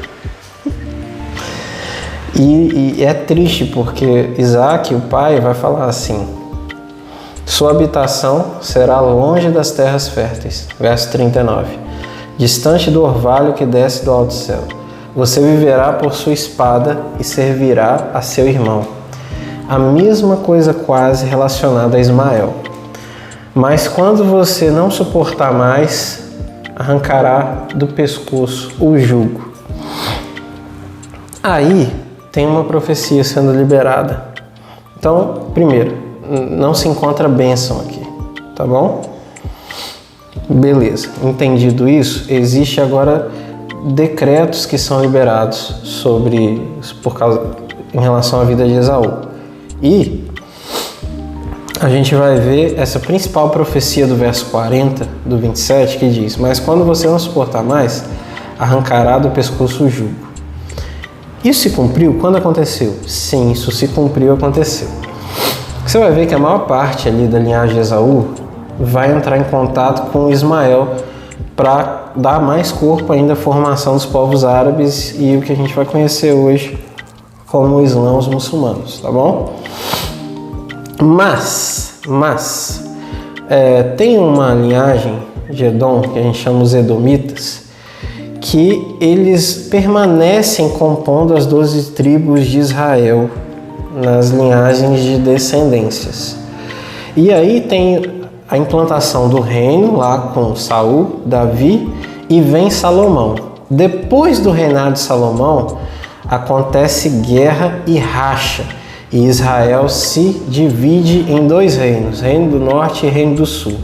E é triste porque Isaac, o pai, vai falar assim: Sua habitação será longe das terras férteis. Verso 39. Distante do orvalho que desce do alto céu. Você viverá por sua espada e servirá a seu irmão. A mesma coisa quase relacionada a Ismael. Mas quando você não suportar mais, arrancará do pescoço o jugo. Aí tem uma profecia sendo liberada. Então, primeiro, não se encontra bênção aqui, tá bom? Beleza, entendido isso, existe agora decretos que são liberados em relação à vida de Esaú. E a gente vai ver essa principal profecia do verso 40, do 27, que diz: mas quando você não suportar mais, arrancará do pescoço o jugo. Isso se cumpriu? Quando aconteceu? Sim, isso se cumpriu, aconteceu. Você vai ver que a maior parte ali da linhagem de Esaú vai entrar em contato com Ismael para dar mais corpo ainda à formação dos povos árabes e o que a gente vai conhecer hoje como o Islã, os muçulmanos, tá bom? Mas tem uma linhagem de Edom, que a gente chama os Edomitas, que eles permanecem compondo as 12 tribos de Israel nas linhagens de descendências. E aí tem a implantação do reino lá com Saul, Davi, e vem Salomão. Depois do reinado de Salomão, acontece guerra e racha, e Israel se divide em dois reinos, Reino do Norte e Reino do Sul.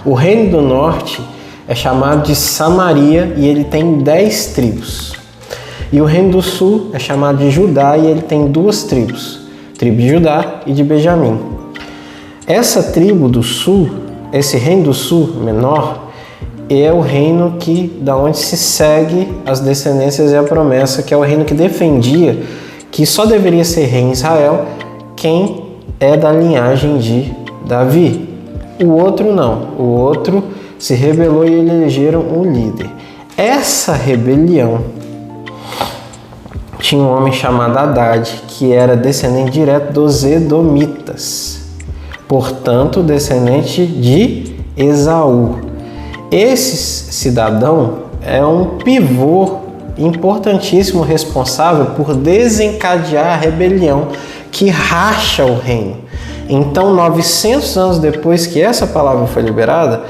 O Reino do Norte é chamado de Samaria e ele tem 10 tribos. E o Reino do Sul é chamado de Judá e ele tem 2 tribos, tribo de Judá e de Benjamim. Essa tribo do Sul, esse Reino do Sul menor, é o reino da onde se segue as descendências e a promessa, que é o reino que defendia que só deveria ser rei em Israel quem é da linhagem de Davi. O outro não. O outro se rebelou e elegeram um líder. Essa rebelião tinha um homem chamado Haddad, que era descendente direto dos Edomitas, portanto, descendente de Esaú. Esse cidadão é um pivô importantíssimo, responsável por desencadear a rebelião que racha o reino. Então, 900 anos depois que essa palavra foi liberada,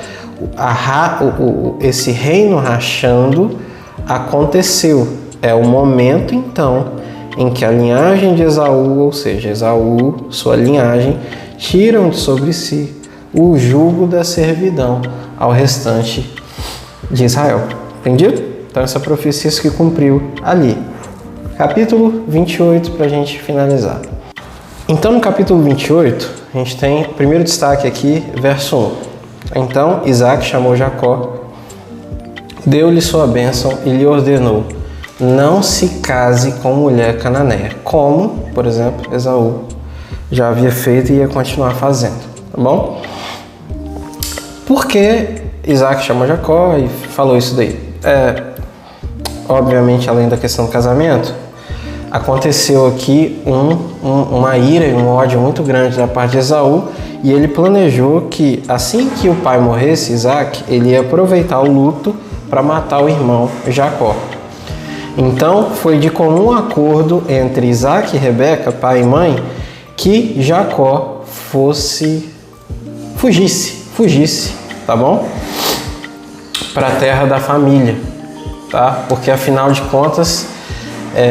esse reino rachando aconteceu. É o momento, então, em que a linhagem de Esaú, ou seja, Esaú, sua linhagem, tiram de sobre si o jugo da servidão ao restante de Israel. Entendido? Então, essa profecia se cumpriu ali. Capítulo 28, para a gente finalizar. Então, no capítulo 28, a gente tem o primeiro destaque aqui, verso 1. Então, Isaac chamou Jacó, deu-lhe sua bênção e lhe ordenou: não se case com mulher cananeia, como, por exemplo, Esaú já havia feito e ia continuar fazendo, tá bom? Por que Isaac chamou Jacó e falou isso daí? Obviamente, além da questão do casamento, aconteceu aqui uma ira e um ódio muito grande da parte de Esaú, e ele planejou que assim que o pai morresse, Isaac, ele ia aproveitar o luto para matar o irmão Jacó. Então, foi de comum acordo entre Isaac e Rebeca, pai e mãe, que Jacó fugisse, tá bom? Para a terra da família, tá? Porque afinal de contas,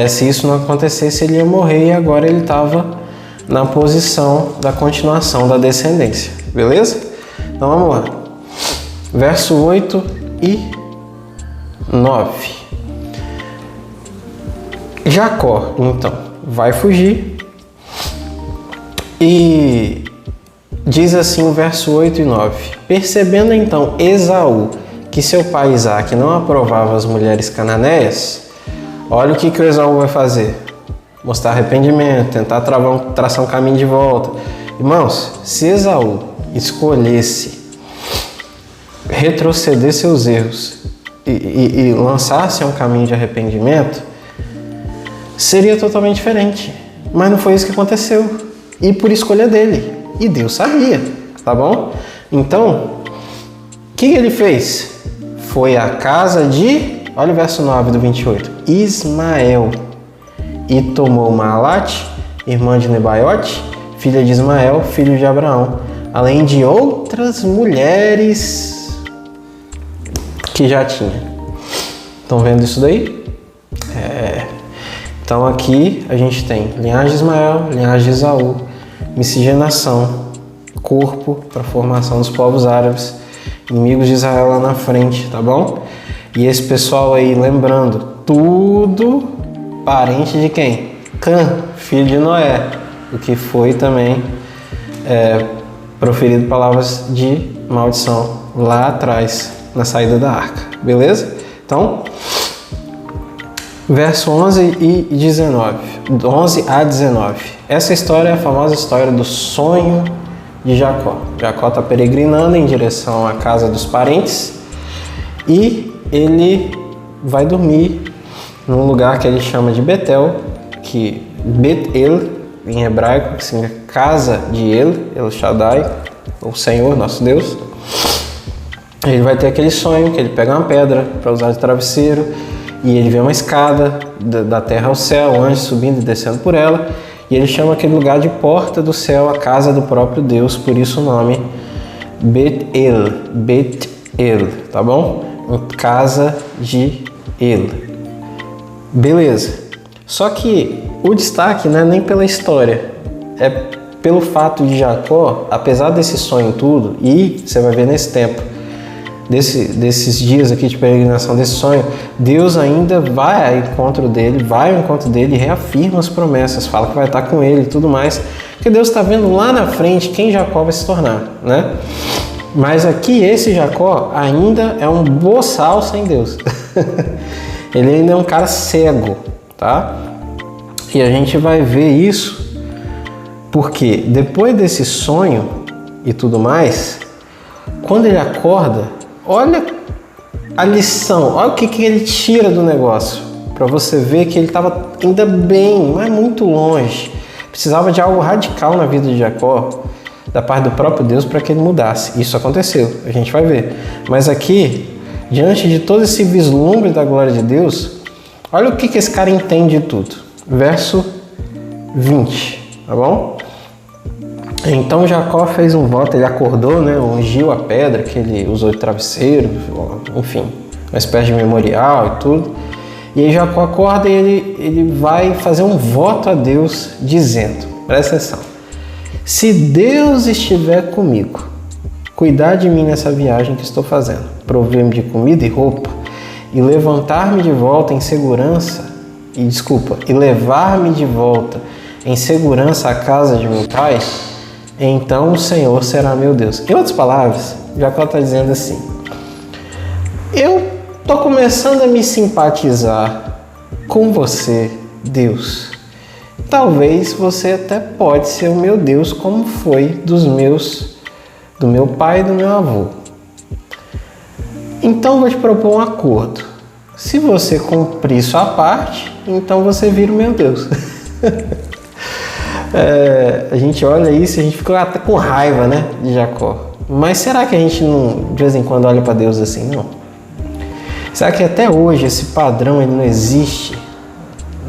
se isso não acontecesse, ele ia morrer, e agora ele estava na posição da continuação da descendência, beleza? Então vamos lá. Verso 8 e 9. Jacó, então, vai fugir e diz assim o verso 8 e 9. Percebendo então Esaú que seu pai Isaac não aprovava as mulheres cananeias, olha o que o Esaú vai fazer. Mostrar arrependimento, tentar traçar um caminho de volta. Irmãos, se Esaú escolhesse retroceder seus erros e lançar-se a um caminho de arrependimento, seria totalmente diferente. Mas não foi isso que aconteceu. E por escolha dele. E Deus sabia, tá bom? Então, o que ele fez? Foi à casa de, olha o verso 9 do 28, Ismael, e tomou Maalate, irmã de Nebaiote, filha de Ismael, filho de Abraão, além de outras mulheres que já tinha. Estão vendo isso daí? Então aqui a gente tem linhagem de Ismael, linhagem de Esaú, miscigenação, corpo para a formação dos povos árabes, inimigos de Israel lá na frente, tá bom? E esse pessoal aí, lembrando, tudo parente de quem? Cã, filho de Noé, o que foi também proferido palavras de maldição lá atrás, na saída da arca, beleza? Então, verso 11 e 19, 11 a 19. Essa história é a famosa história do sonho de Jacó. Jacó está peregrinando em direção à casa dos parentes e ele vai dormir num lugar que ele chama de Betel, que Bet-El em hebraico, que significa casa de El Shaddai, o Senhor, nosso Deus. Ele vai ter aquele sonho que ele pega uma pedra para usar de travesseiro e ele vê uma escada da terra ao céu, o anjo subindo e descendo por ela, e ele chama aquele lugar de porta do céu, a casa do próprio Deus, por isso o nome Bet-El, tá bom? Casa de El. Beleza. Só que o destaque não é nem pela história, é pelo fato de Jacó, apesar desse sonho tudo, e você vai ver nesse tempo, desses dias aqui de peregrinação, desse sonho, Deus ainda vai ao encontro dele e reafirma as promessas, fala que vai estar com ele e tudo mais, porque Deus está vendo lá na frente quem Jacó vai se tornar, né? Mas aqui esse Jacó ainda é um boçal sem Deus. Ele ainda é um cara cego, tá? E a gente vai ver isso porque depois desse sonho e tudo mais, quando ele acorda, olha a lição, olha o que ele tira do negócio, para você ver que ele estava ainda bem, mas muito longe. Precisava de algo radical na vida de Jacó, da parte do próprio Deus, para que ele mudasse. Isso aconteceu, a gente vai ver. Mas aqui, diante de todo esse vislumbre da glória de Deus, olha o que esse cara entende de tudo. Verso 20, tá bom? Então Jacó fez um voto, ele acordou, né, ungiu a pedra que ele usou de travesseiro, enfim, uma espécie de memorial e tudo. E aí Jacó acorda e ele vai fazer um voto a Deus dizendo, presta atenção, se Deus estiver comigo, cuidar de mim nessa viagem que estou fazendo, prover-me de comida e roupa, e levantar-me de volta em segurança, e levar-me de volta em segurança à casa de meu pai, então o Senhor será meu Deus. Em outras palavras, Jacó está dizendo assim, eu estou começando a me simpatizar com você, Deus. Talvez você até pode ser o meu Deus, como foi do meu pai e do meu avô. Então vou te propor um acordo. Se você cumprir sua parte, então você vira o meu Deus. A gente olha isso e a gente fica até com raiva, né, de Jacó. Mas será que a gente não, de vez em quando, olha para Deus assim? Não. Será que até hoje esse padrão ele não existe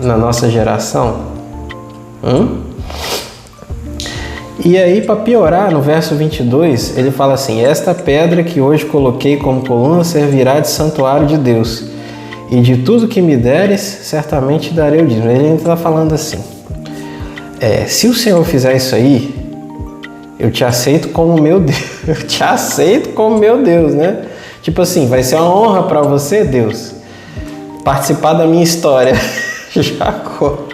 na nossa geração? E aí, para piorar, no verso 22, ele fala assim, esta pedra que hoje coloquei como coluna servirá de santuário de Deus, e de tudo que me deres, certamente darei o dízimo. Ele ainda está falando assim, se o Senhor fizer isso aí, eu te aceito como meu Deus, eu te aceito como meu Deus, né? Tipo assim, vai ser uma honra para você, Deus, participar da minha história. Jacó.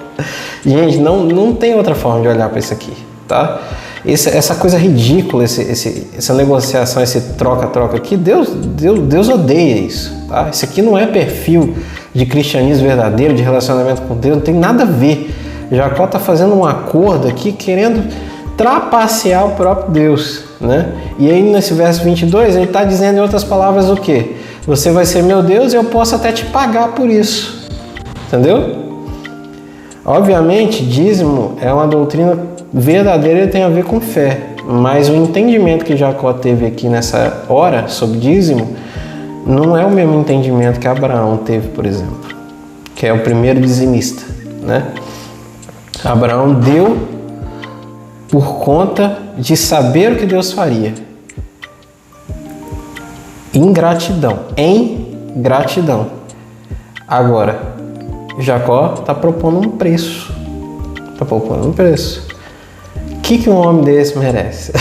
Gente, não tem outra forma de olhar para isso aqui, tá? Essa coisa ridícula, essa negociação, esse troca-troca aqui, Deus odeia isso, tá? Isso aqui não é perfil de cristianismo verdadeiro, de relacionamento com Deus, não tem nada a ver. Jacó está fazendo um acordo aqui, querendo trapacear o próprio Deus, né? E aí nesse verso 22, ele está dizendo em outras palavras o quê? Você vai ser meu Deus e eu posso até te pagar por isso, entendeu? Obviamente, dízimo é uma doutrina verdadeira e tem a ver com fé. Mas o entendimento que Jacó teve aqui nessa hora sobre dízimo não é o mesmo entendimento que Abraão teve, por exemplo, que é o primeiro dizimista, né? Abraão deu por conta de saber o que Deus faria. Em gratidão. Agora, Jacó está propondo um preço. O que um homem desse merece?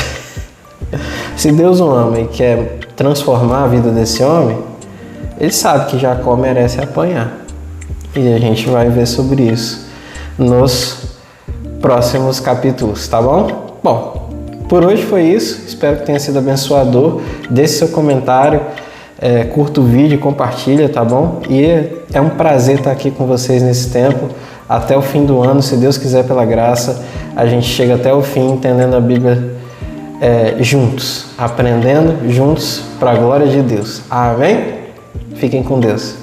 Se Deus o ama e quer transformar a vida desse homem, ele sabe que Jacó merece apanhar. E a gente vai ver sobre isso nos próximos capítulos, tá bom? Bom, por hoje foi isso. Espero que tenha sido abençoador. Deixe seu comentário, curta o vídeo, compartilha, tá bom? E é um prazer estar aqui com vocês nesse tempo. Até o fim do ano, se Deus quiser, pela graça, a gente chega até o fim entendendo a Bíblia juntos, aprendendo juntos para a glória de Deus. Amém? Fiquem com Deus.